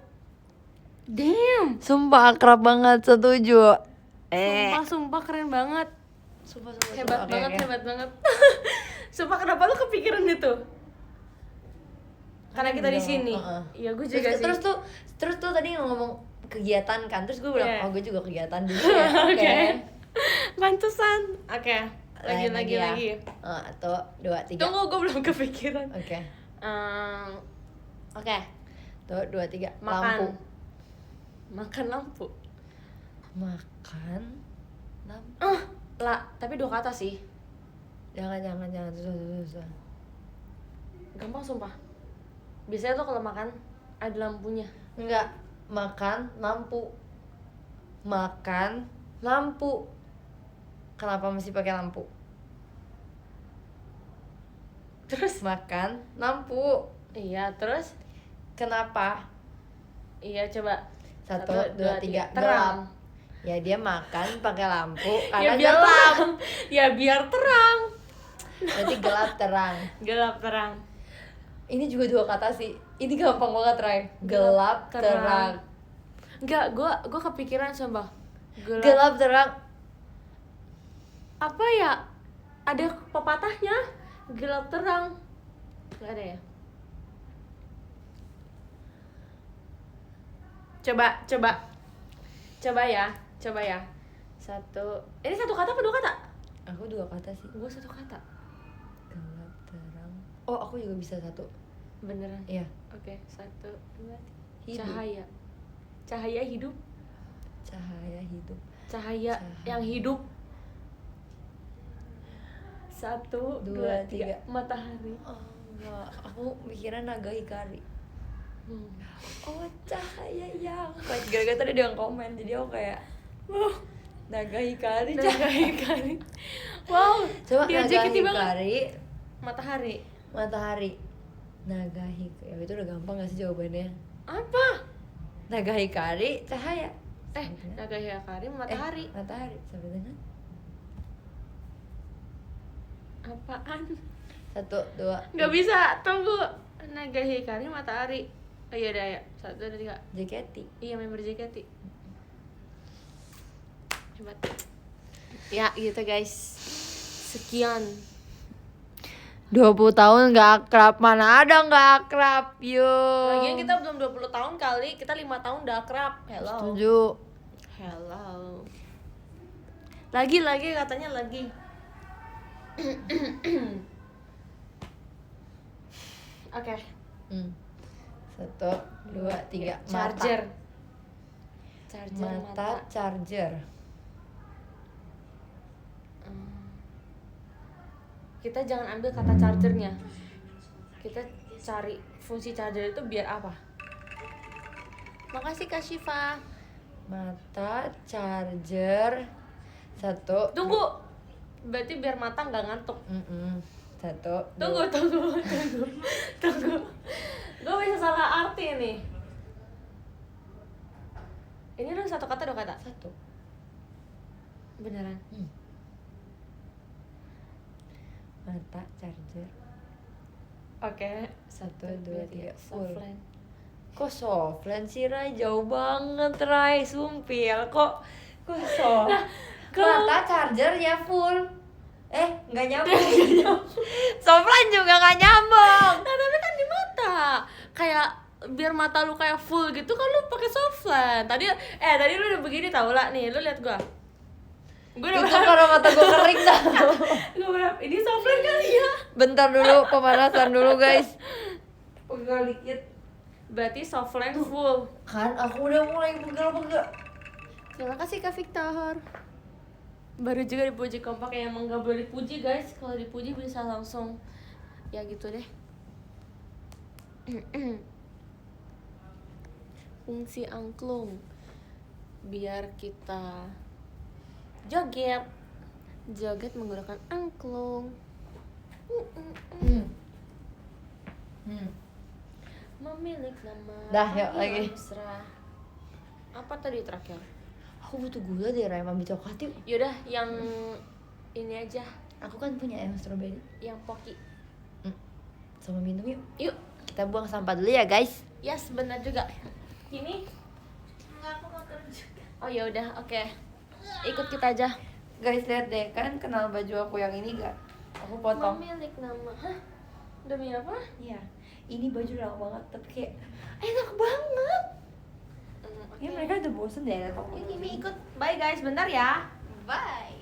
Damn. Sumpah akrab banget, setuju. Sumpah keren banget. Sumpah. Hebat Oke, banget, oke. hebat banget. Sumpah, kenapa lu kepikiran itu? Karena kita di sini. Iya, gue juga sih. Terus tuh tadi ngomong kegiatan kan, terus gue bilang Iya. oh gue juga kegiatan dulu ya. Oke. Pantesan. Oke. Lain Lagi. ya. 1, 2, 3. Tunggu, gue belum kepikiran. Oke. Oke. 1, 2, 3. Makan. Lampu. Makan lampu. Makan lampu. Lah, tapi 2 kata sih. Jangan susah. Gampang sumpah. Biasanya tuh kalau makan ada lampunya. Enggak, makan lampu. Makan lampu. Kenapa mesti pakai lampu? Terus? Makan lampu. Iya, terus? Kenapa? Iya, coba. 1, 2, 3. Terang. Gelap. Ya dia makan pakai lampu Ya karena biar gelap. terang. Ya biar terang. Berarti gelap terang. Gelap terang. Ini juga 2 kata sih. Ini gampang banget, Ray. Gelap terang. Enggak, gua kepikiran sumpah. Gelap terang. Apa ya? Ada pepatahnya. Gelap terang. Enggak ada ya? Coba ya. 1. Ini 1 kata apa 2 kata? Aku 2 kata sih. Gue 1 kata. Gelap terang. Oh, aku juga bisa 1. Beneran? Iya. Oke, 1, 2, 3. Hidup. Cahaya. Cahaya hidup. Cahaya hidup. Cahaya yang hidup. 1, 2, 3. Matahari. Oh, enggak. Aku mikirnya naga hikari. Oh, cahaya yang. Gara-gara tadi ada yang komen, jadi aku kayak naga hikari. Naga hikari. Wow. Coba dia naga JKT banget. hikari, Matahari. matahari. Naga hikari. Ya, itu udah gampang gak sih jawabannya? Apa? Naga hikari, cahaya. Naga hikari, matahari. Matahari. Sampai dengan Apaan? 1, 2. Gak bisa, tunggu. Naga hikari, matahari. Oh iya udah ya. 1, 2, 3. JKT. Iya, member JKT. Hebat. Ya gitu guys. Sekian 20 tahun gak akrab, mana ada gak akrab, yuk. Lagian kita belum 20 tahun kali, kita 5 tahun udah akrab. Hello. Setuju. Hello. Lagi katanya lagi. Oke. 1, 2, 3. Charger. Charger Mata, charger. Kita jangan ambil kata chargernya. Kita cari fungsi charger itu biar apa? Makasih Kak Syifa. Mata, charger. 1. Tunggu. Berarti biar mata nggak ngantuk. 1. Tunggu. Gue bisa salah arti nih. Ini udah 1 kata 2 kata? 1. Beneran? Mata, charger. Oke. 1, 2, 3. Full. Softland. Kok softland sih, Rai? Jauh banget, Rai. Sumpil. Kok soft? Nah, kalau- Mata, charger ya full. Nggak nyambung. Softland juga nggak nyambung. Nah, tapi kan di mata. Kayak biar mata lu kayak full gitu kan lu pakai softland. Tadi lu udah begini tau lah nih, lu lihat gua. Gua udah Itu karena mata gue kering dah. Gua berharap ini softland kali ya. Bentar dulu, pemanasan dulu guys. Pegal dikit. Berarti softland full. Kan aku udah mulai pegal-pegal. Terima kasih Kak Victor. Baru juga dipuji kompak, yang emang gak boleh dipuji guys. Kalau dipuji bisa langsung ya gitu deh. Fungsi angklung biar kita joget menggunakan angklung. Memilik nama Dah, yuk, Fahila lagi. Nusra. Apa tadi terakhir? Aku butuh gula deh, Rai. Ambil coklat yuk. Yaudah yang ini aja, Aku kan punya yang strawberry. yang poki. Sama minum yuk. Yuk. Kita buang sampah dulu ya guys. Yes, benar juga. Ini enggak, aku mau turun juga. Oh ya udah, oke. Ikut kita aja. Guys lihat deh, kan kenal baju aku yang ini gak? Aku potong. Memilik nama. Hah? Demi apa? Iya. Ini baju lama banget tapi kayak enak banget. Ya mereka udah bosen deh liat aku. Yuk Kimi ikut. Bye guys, bentar ya. Bye.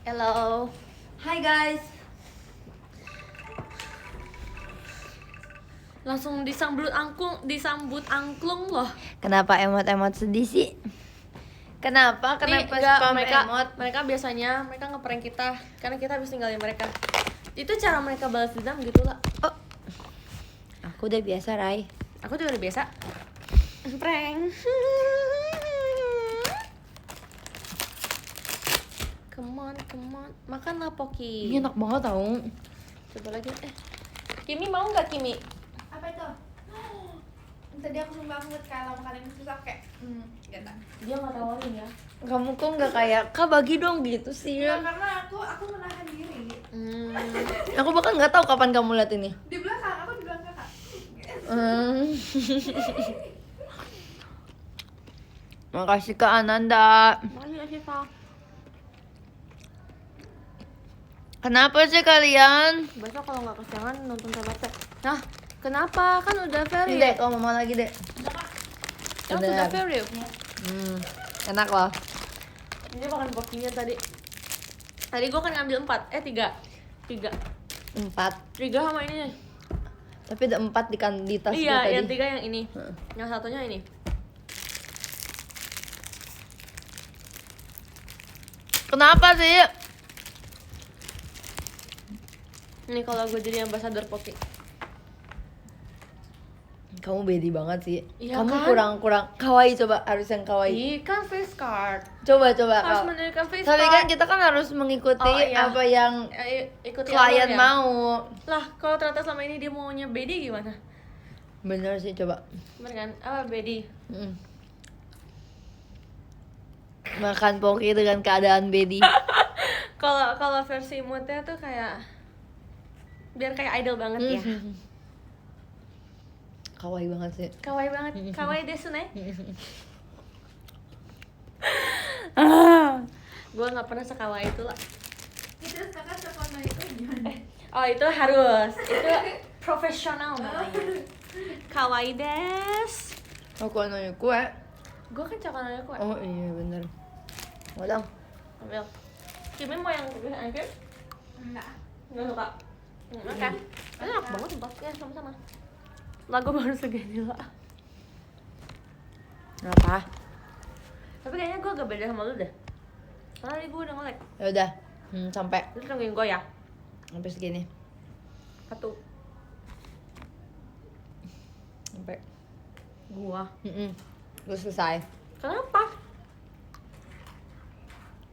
Hello. Hai guys. Langsung disambut angklung loh. Kenapa emot-emot sedih sih? Kenapa? Nih, Kenapa enggak, spam mereka emot? mereka biasanya mereka ngeprank kita karena kita habis tinggalin mereka. Itu cara mereka balas dendam gitu lah. Oh. Aku udah biasa, Rai. Aku juga udah biasa. Prank. Come on. Makanlah Poki. Ini enak banget tau. Coba lagi. Kimi mau nggak Kimi? Apa itu? Tadi aku sumpah banget kalau makan ini susah kayak gak tak. Dia nggak tawarin ya. Kamu kok nggak kayak, Kak bagi dong gitu sih. Karena aku menahan diri. Aku bahkan nggak tahu kapan kamu lihat ini. Di belakang, aku di belakang kakak. Makasih Kak Ananda. Makasih Asyifa. Kenapa sih kalian? Besok kalau nggak kesiangan nonton TBC. Nah, kenapa? Kan udah very. Ini deh, kalau mau lagi deh. Kan Bener. sudah very. Enak loh. Ini makan pokinya tadi. Tadi gue kan ngambil 4, 3 4. 3 sama ini. Tapi ada 4 di tas gue Iya, tadi. yang 3 yang ini. Yang satunya ini. Kenapa sih? Ini kalau gue jadi ambassador Poki. Kamu bedi banget sih. Iya Kamu kan? kurang kawaii, coba harus yang kawaii. Ih, kan face card. Coba Harus kau. mendirikan face Tapi card. kan kita kan harus mengikuti Oh, iya. apa yang Ikuti klien alurnya. mau. Lah, kalau ternyata selama ini dia maunya Bedi gimana? Bener sih, coba. Bener kan? Apa Bedi? Makan poki dengan keadaan bedi. Kalau versi moodnya tuh kayak biar kayak idol banget ya. Kawaii banget sih. Kawaii banget. Kawaii desu ne. Gue nggak pernah sekawaii itu lah. Terus kakak sekolah itu gimana? Oh itu harus. Itu profesional namanya. Kawaii des. Aku nanya kue. Gue kan cakanannya kok. Oh iya bener. Ulang. Ambil. Kimi mau yang lebih akhir? Enggak. Nggak suka. Makan. Enak banget tempatnya sama-sama. Lagu baru segini lah. Apa? Tapi kayaknya gue agak beda sama lu deh. Karena ibu udah nge-lag. Ya udah. Sampai Lu tungguin gue ya. sampai segini. 1. Sampai. Gua. Gue selesai. Kenapa?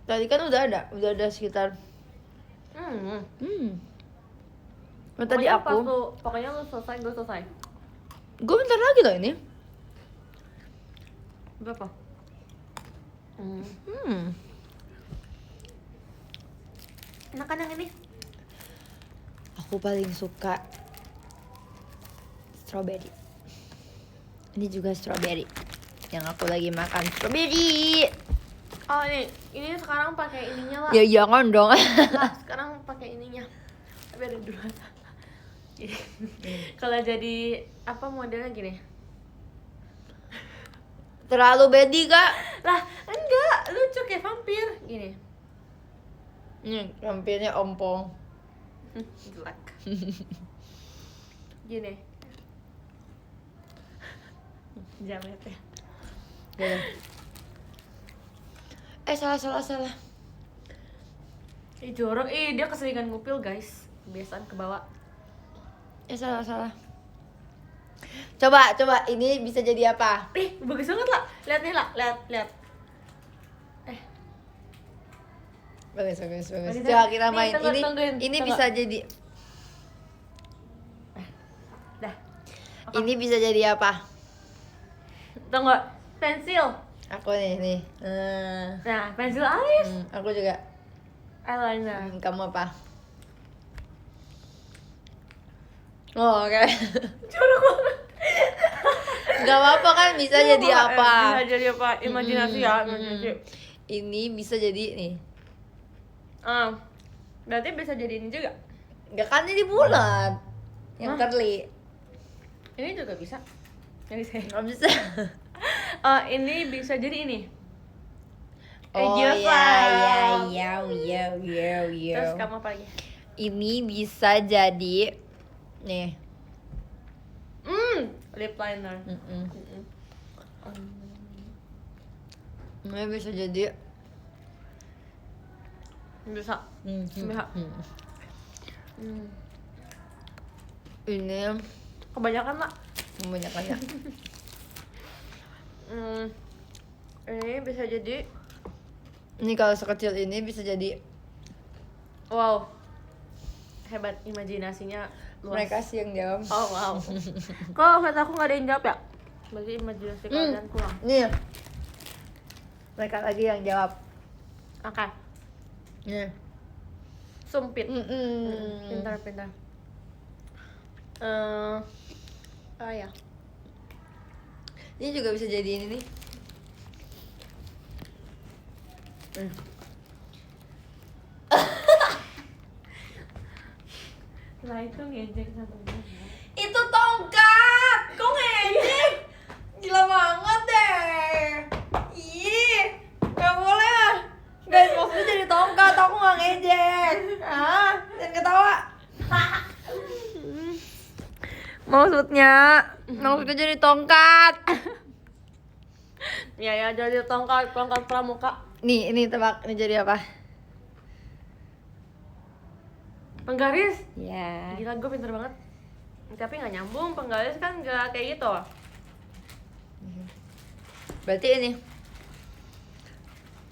Tadi kan udah ada sekitar. Oh, tadi Pokoknya lu selesai, gue selesai. Gue bentar lagi loh ini. Berapa? Enak kan yang ini? Aku paling suka strawberry. Ini juga strawberry. Yang aku lagi makan strawberry. Oh ini sekarang pakai ininya lah. Ya jangan dong. Lah, sekarang pakai ininya. Tapi ada dua. Kalau jadi apa modelnya gini? Terlalu bedi kak. Lah, enggak, lucu kayak vampir gini. Ini vampirnya ompong. Jelek. Gini. Jamet ya. Salah. Ih jorok, dia keseringan ngupil guys. Kebiasaan ke bawah. Salah. Coba, ini bisa jadi apa? Bagus banget lah. Lihat nih lah, lihat. Bagus. Bagus, Coba kita nih, main. tungguin. Ini bisa jadi. Dah. Ini bisa jadi apa? Tunggu, pensil. Aku nih. Nah, pensil alis. Aku juga. Eyeliner. Kamu apa? Oh, oke. Jorok banget. Gak apa-apa kan bisa jadi apa? Bisa jadi apa? Imajinasi ya, imajinasi. Ini bisa jadi nih. Berarti bisa jadi ini juga. Gak kan ini bulat. Yang curly. Ini juga bisa. Jadi saya. Gak bisa. Ini bisa jadi ini. Oh Joseph. ya. Terus kamu apa lagi? Ini bisa jadi nih. Lip liner. Ini bisa jadi Bisa. Bisa. ini Kebanyakan lah. kebanyakannya. Ini bisa jadi. Ini kalau sekecil ini bisa jadi Wow. Hebat imajinasinya luas. mereka sih yang jawab. Oh wow. Kok kata aku nggak ada yang jawab ya? Berarti imajinasi kalian kurang. Nih. Mereka lagi yang jawab. Oke. Nih. Sumpit. Pintar. Ya. Ini juga bisa jadi ini nih. Nah itu ngejek satunya. Itu tongkat. Kok ngejek? Gila banget deh. Ih, gak boleh ah. Guys, maksudnya jadi tongkat. Aku gak ngejek. Ah, jangan ketawa. Maksudnya jadi tongkat. Ya jadi tongkat pramuka. Nih, ini tebak. Ini jadi apa? Penggaris. Ya. Gila gue pintar banget. Tapi nggak nyambung, penggaris kan nggak kayak gitu. Berarti ini.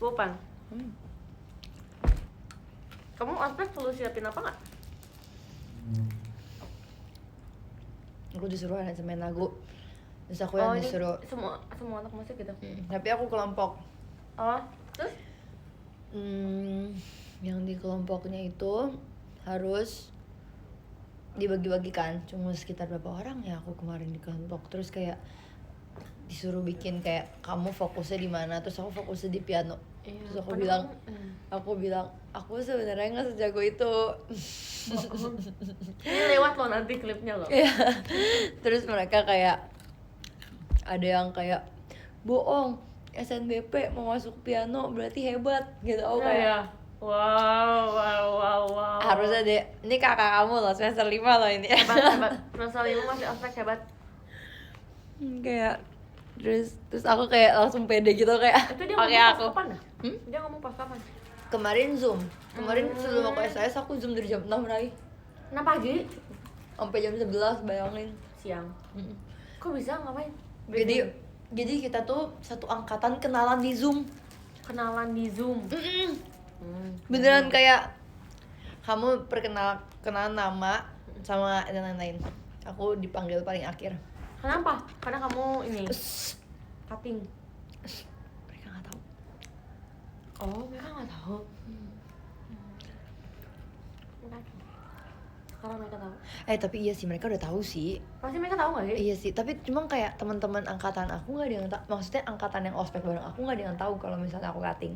Bukan. Kamu aspek perlu siapin apa nggak? Aku disuruh main lagu. Terus aku yang ini disuruh. semua anak musik gitu. Tapi aku kelompok. Oh, terus? Yang di kelompoknya itu harus dibagi-bagikan. Cuma sekitar berapa orang ya aku kemarin di kelompok. Terus kayak disuruh bikin kayak kamu fokusnya di mana. Terus aku fokusnya di piano. Iya, Terus aku bilang aku sebenarnya nggak sejago itu. Ini lewat loh nanti klipnya loh. Iya. Terus mereka kayak ada yang kayak bohong, SNBP mau masuk piano berarti hebat gitu. Aku kayak Ya. Wow. harusnya deh, ini kakak kamu loh, semester 5 loh ini. Hebat. Semester 5 masih aspek hebat. Kayak terus aku kayak langsung pede gitu kayak Itu dia pakai ngomong aku. pas kapan dah? Dia ngomong pas kapan? Kemarin sebelum aku SIS aku Zoom dari jam 6 Rai Nah pagi? sampai jam 11, bayangin. Siang. Kok bisa ngapain? Jadi kita tuh satu angkatan kenalan di Zoom. Kenalan di Zoom. Beneran kayak kamu kenalan nama sama dan lain-lain. Aku dipanggil paling akhir. Kenapa? Karena kamu ini cutting. Mereka nggak tahu. Oh, mereka nggak tahu. Sekarang mereka tahu. Tapi iya sih mereka udah tahu sih. Pasti mereka tahu nggak sih? Iya sih, tapi cuma kayak teman-teman angkatan aku nggak ada yang tahu. Maksudnya angkatan yang ospek bareng aku nggak ada yang tahu kalau misalnya aku cutting.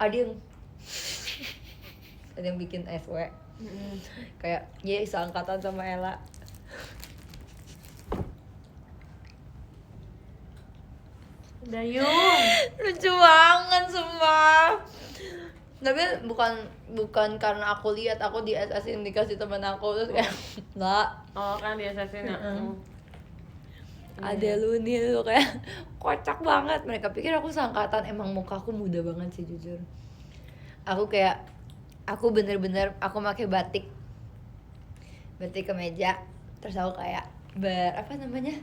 Ada yang bikin SW. Kayak seangkatan sama Ella. Dayung. Lucu banget sumpah. Tapi bukan karena aku lihat, aku di SS ini dikasih teman aku terus kayak enggak. Oh kan di assassin ya. Ada lu nih lu kayak kocak banget. Mereka pikir aku seangkatan, emang muka aku muda banget sih jujur. Aku bener-bener aku pakai batik kemeja, terus aku kayak apa namanya,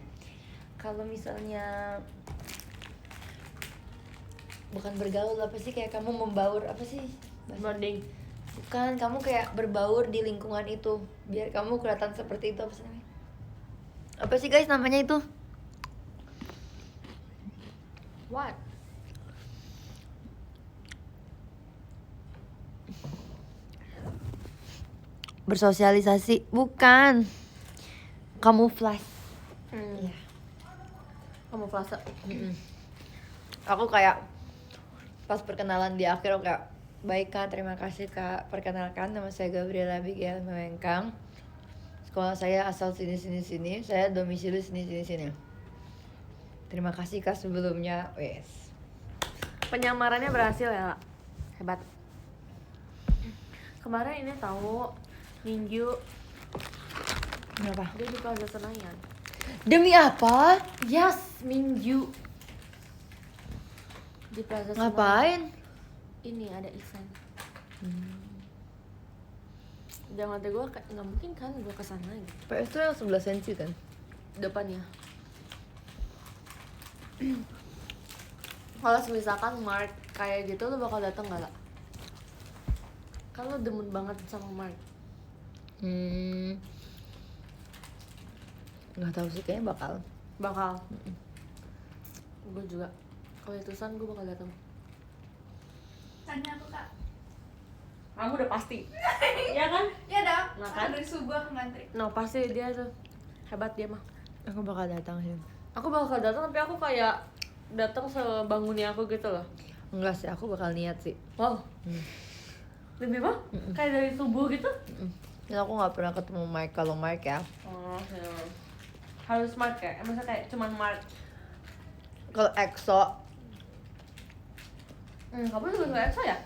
kalau misalnya bukan bergaul, apa sih, kayak kamu membaur, apa sih Bonding. bukan, kamu kayak berbaur di lingkungan itu biar kamu kelihatan seperti itu, apa sih namanya, apa sih guys namanya itu? What? Bersosialisasi, bukan, kamuflas. Iya. Kamu fase. Aku kayak pas perkenalan di akhir aku kayak, baik kak, terima kasih kak, perkenalkan nama saya Gabriela Abigail Mewengkang, sekolah saya asal sini, saya domisili sini. Terima kasih kak sebelumnya, wes. Penyamarannya berhasil ya, hebat. Kemarin ini tahu Minggu Kenapa? dia di Plaza Senayan. Demi apa? Yes, Minggu di Plaza Senayan. Ngapain? Ini ada event. Jangan kata gue nggak mungkin kan gue kesana gitu. PS tuh yang 11 sensi kan? Depannya. Kalau misalkan Mark kayak gitu lu bakal datang nggak lah? Kan lu demen banget sama Mark. Nggak tahu sih, kayaknya Bakal. Gue juga. Kalau itu San gue bakal datang. Tanya aku kak. Kamu udah pasti. Iya kan? Ya dong. Nah, kan? Dari subuh aku ngantri. No, pasti dia tuh hebat dia mah. aku bakal datang sih. Aku bakal datang tapi aku kayak datang sebangunnya aku gitu loh. Enggak sih, aku bakal niat sih. Wow. Lebih mah? Kayak dari subuh gitu? Dan aku nggak pernah ketemu Mike. Kalau Mike ya, Oh, ya. Harus Mark ya? Maksudnya kayak cuman Mark. kalau EXO, Kamu juga nggak EXO ya?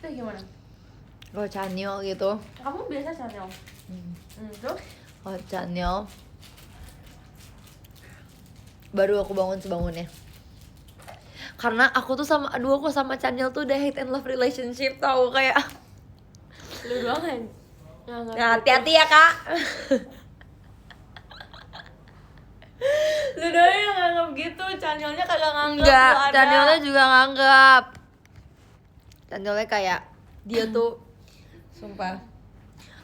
Itu gimana? kalau Chanyeol gitu, Kamu biasa channel? Terus? kalau Chanyeol baru aku bangun sebangunnya. Karena aku tuh aku sama Chanyeol tuh udah hate and love relationship, tau kayak. Lu doang kan? Nah, hati-hati ya kak. Lu doang yang nganggap gitu, channelnya kagak nganggap. Enggak, lu ada. Chanyeolnya juga nganggap. Chanyeolnya kayak dia tuh, sumpah,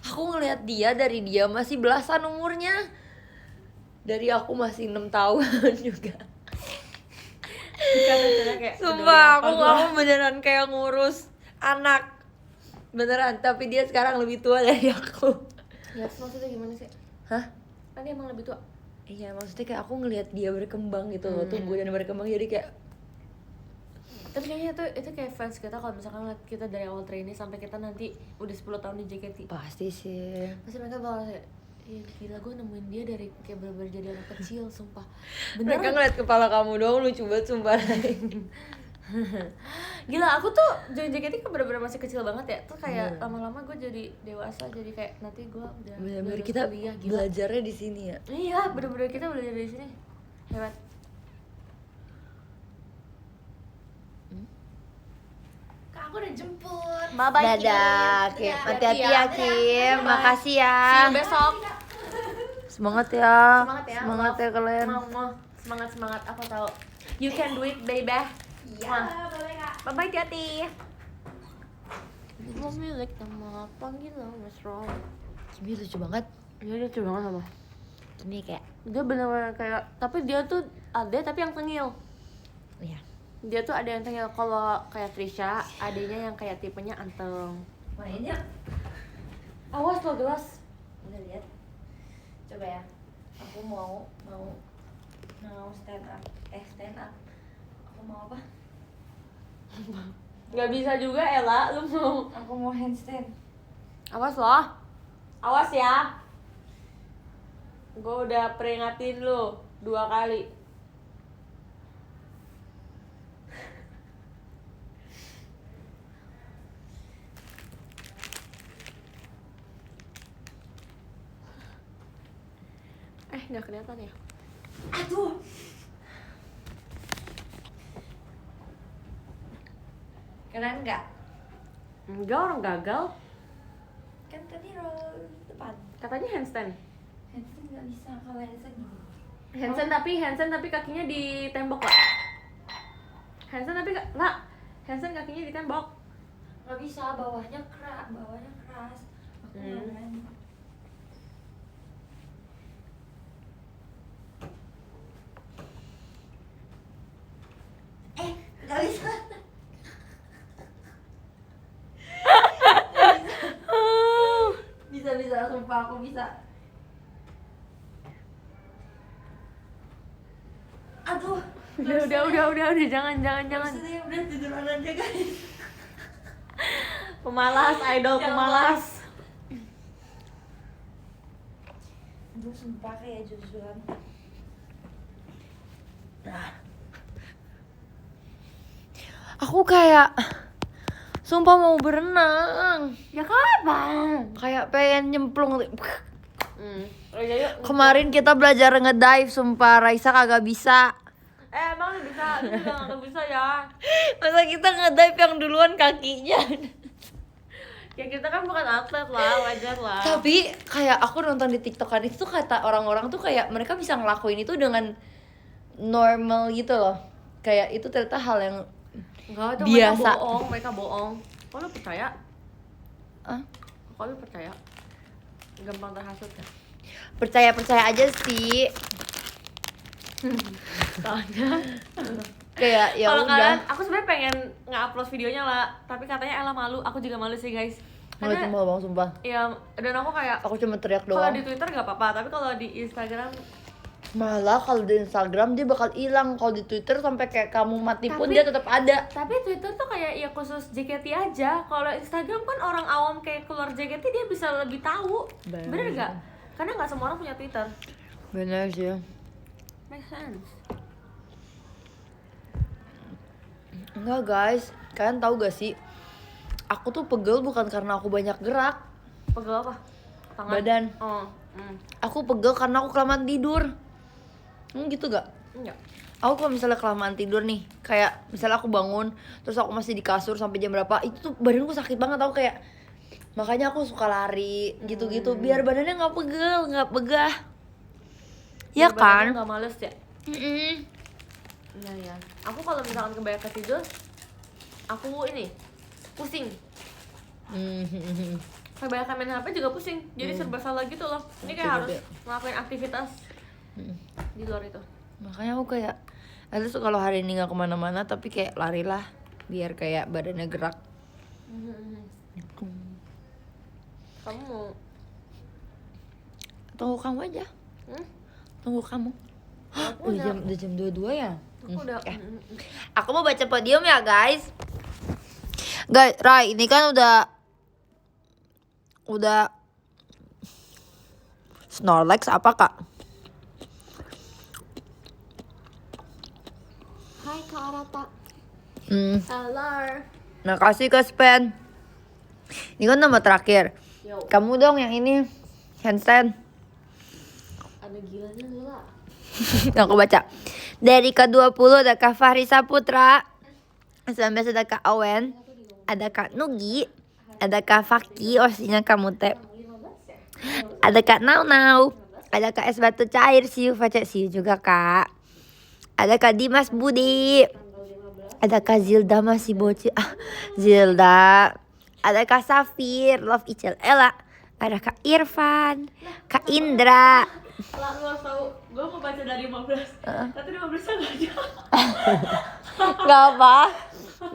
aku ngelihat dia dari dia masih belasan umurnya, dari aku masih 6 tahun juga. Karena cara kayak Sumpah, peduli apa aku gua. beneran kayak ngurus anak beneran, tapi dia sekarang lebih tua dari aku. Ya, maksudnya gimana sih? Hah? Kan dia emang lebih tua. Iya, maksudnya kayak aku ngelihat dia berkembang gitu loh, tumbuh dan berkembang, jadi kayak Tapi kayaknya itu kayak fans kita kalau misalkan ngeliat kita dari awal trainee sampai kita nanti udah 10 tahun di JKT. pasti sih. Pasti mereka bakal kayak, ih gila gue nemuin dia dari kayak bener-bener jadi anak kecil, sumpah. Mereka Beneran. ngeliat kepala kamu doang lucu banget, sumpah. Gila, aku tuh join JKT kan bener-bener masih kecil banget ya. Tuh kayak lama-lama gue jadi dewasa, jadi kayak nanti gue udah Bener-bener lulus kita kuliah, gila. belajarnya di sini ya. Iya, bener-bener kita belajar dari sini. Hebat. Kak aku udah jemput. Bye-bye, Dadah, Kim. Kim. Hati-hati ya, Dadah. Kim. Bye. Makasih ya. See you besok. Semangat ya. Semangat ya. Semangat ya kalian. Mau. Semangat, aku tahu. You can do it, baby. Iya, boleh kak. Bye-bye, hati-hati. Memilik nama panggilan Mas Ron. Kimi lucu banget. Iya, dia lucu banget sama. Kimi kayak, Dia bener-bener kayak, tapi dia tuh ada tapi yang tengil. iya. Dia tuh ada yang tengil. Kalau kayak Trisha, adanya yang kayak tipenya anteng. Mainnya. Awas lo gelas. Udah lihat. Coba ya. Aku mau stand up. Stand up. Aku mau apa? Gak bisa juga Ella, lu mau. Aku mau handstand. Awas loh. Awas ya. Gue udah peringatin lu 2 kali. Nggak kelihatan ya? Aduh. Keren nggak? Enggak, orang gagal. Kan tadi roll depan. Katanya handstand. Handstand nggak bisa, kalau handstand gini. Handstand tapi kakinya di tembok lah. Handstand tapi lah. Handstand kakinya di tembok. Nggak bisa, bawahnya keras. Aku nggak berani. Nggak bisa. Bisa, sumpah aku bisa. Aduh. Udah, jangan. Maksudnya udah tiduran aja guys. Pemalas, idol Jangan. pemalas. Aduh, sumpah kayak jujuran. Nah. Aku kayak sumpah mau berenang. Ya kapan? Kayak pengen nyemplung. Yuk. Kemarin kita belajar ngedive, sumpah Raisa kagak bisa. Emang lu bisa, lu juga gak bisa ya. Masa kita ngedive yang duluan kakinya. Ya kita kan bukan atlet lah, wajar lah. Tapi kayak aku nonton di TikTokan itu tuh kata orang-orang tuh kayak mereka bisa ngelakuin itu dengan normal gitu loh. Kayak itu ternyata hal yang Enggak, itu biasa. mereka bohong. Kok lu percaya? Ah, Kok lu percaya? Gampang terhasut ya? percaya aja sih. Soalnya Kayak ya kalau udah. kalian, aku sebenarnya pengen nge-upload videonya lah, tapi katanya Ella malu. Aku juga malu sih guys. Nggak Karena cuma bang sumpah. ya, dan aku kayak Aku cuma teriak kalau doang. di Twitter nggak apa-apa, tapi kalau di Instagram Malah kalau di Instagram dia bakal hilang. Kalau di Twitter sampai kayak kamu mati pun Tapi- dia tetap ada. tapi Twitter tuh kayak ya khusus JKT aja. Kalau Instagram kan orang awam kayak keluar JKT dia bisa lebih tahu. Bener gak? Karena nggak semua orang punya Twitter. Bener sih. Make sense. Enggak guys, kalian tahu gak sih? Aku tuh pegel bukan karena aku banyak gerak. Pegel apa? Tangan? Badan. Oh, Aku pegel karena aku kelamaan tidur. Gitu gak? enggak. Aku kalau misalnya kelamaan tidur nih, kayak misalnya aku bangun terus aku masih di kasur sampai jam berapa, itu tuh badanku sakit banget. Aku kayak, makanya aku suka lari gitu-gitu biar badannya nggak pegel, nggak begah. Ya Biar kan? badannya nggak males ya. Iya ya. Aku kalau misalkan kebanyakan tidur, aku ini pusing. Kebanyakan main HP juga pusing. Jadi serba salah gitu loh. Ini kayak Coba harus deh. ngelakuin aktivitas di luar itu. Makanya aku kayak, terus kalau hari ini nggak kemana-mana tapi kayak larilah biar kayak badannya gerak. Kamu mau Tunggu kamu aja. Tunggu kamu. Aku Udah jam 22 ya? Aku udah. Aku mau baca podium ya guys. Guys, Rai, ini kan udah Snorlax apa kak? Hai Kak Arata. Halo. Makasih Kak Spen. Ini kan nama terakhir. Yo, Kamu dong yang ini handstand. ada gilanya lu lah. Aku baca. Dari ke-20 ada Kak Fahri Saputra. 19 ada Kak Owen. Ada Kak Nugi. Ada Kak Faki, osinya kamu teh. Ada Kak Nau. Ada Kak Es Batu Cair, siu Face, siu juga Kak. Ada Kak Dimas Budi. Ada Kak Zilda masih bocil. Zilda. Ada Kak Safir, Love Icel Ella. Ada Kak Irfan, Kak Indra. Lah lu harus tahu, gue mau baca dari 15. Tapi 15-nya enggak ada. Gak apa.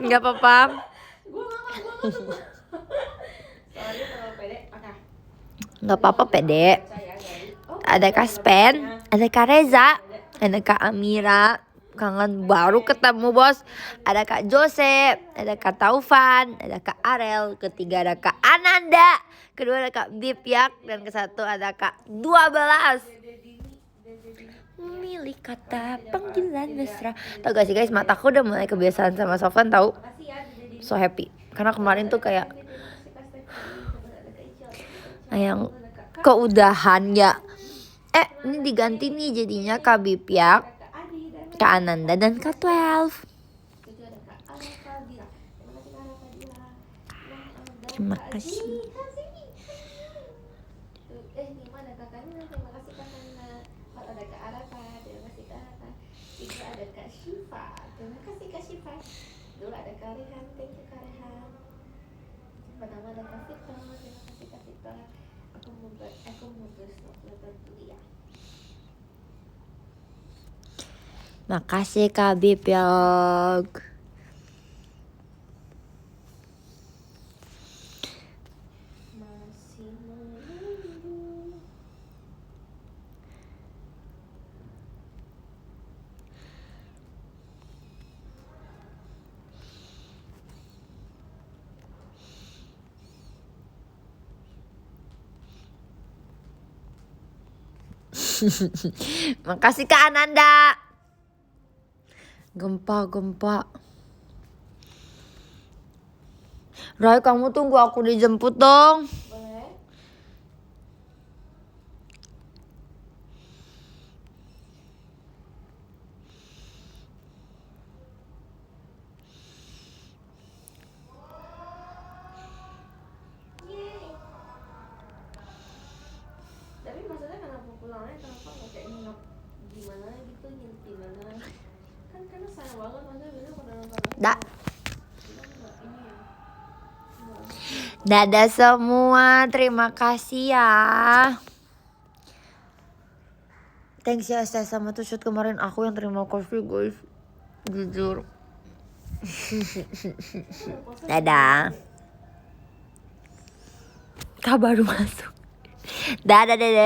Gak apa-apa. Gue enggak sebut. Soalnya terlalu pede. Oke. Gak apa-apa pede. Saya dari Ada Kak Spen, ada Kak Reza, ada Kak Amira. Kangen baru ketemu bos. Ada Kak Joseph, ada Kak Taufan, ada Kak Arel. Ketiga ada Kak Ananda. Kedua ada Kak Bipyak. Dan ke-1 ada Kak 12. Milik kata panggilan mesra. Tau gak sih guys, mataku udah mulai kebiasaan sama Sofan tau. So happy. Karena kemarin tuh kayak yang keudahan ya. Ini diganti nih jadinya Kak Bipyak, Kak Ananda, dan Kak 12. Terima kasih. Ini mana kakaknya? Terima kasih kakaknya. Kalau ada Kak Arata, terima kasih Kak Arata. Itu ada Kak Syifa, terima kasih Kak Syifa. Dulu ada Kak Rehan, thank you Kak Rehan. Pertama ada Kak Vito, terima kasih Kak Vito. Aku mau bersuara dulu ya. Makasih Kak Bipyak. Masih menunggu. Makasih Kak Ananda. Gempa. Rai, kamu tunggu aku dijemput dong. Boleh. Yeay. Tapi maksudnya kenapa pulangnya kenapa nggak kayak nginep gimana gitu, nginep di mana? Kan karena sayang banget maksudnya bilang kalau nonton aku. Dak. Bilang nggak ini ya. Dadah semua, terima kasih ya. Thanks ya Stella sama tuh shoot kemarin aku yang terima coffee guys. Jujur. Dadah. Kak baru masuk. Dadah dede.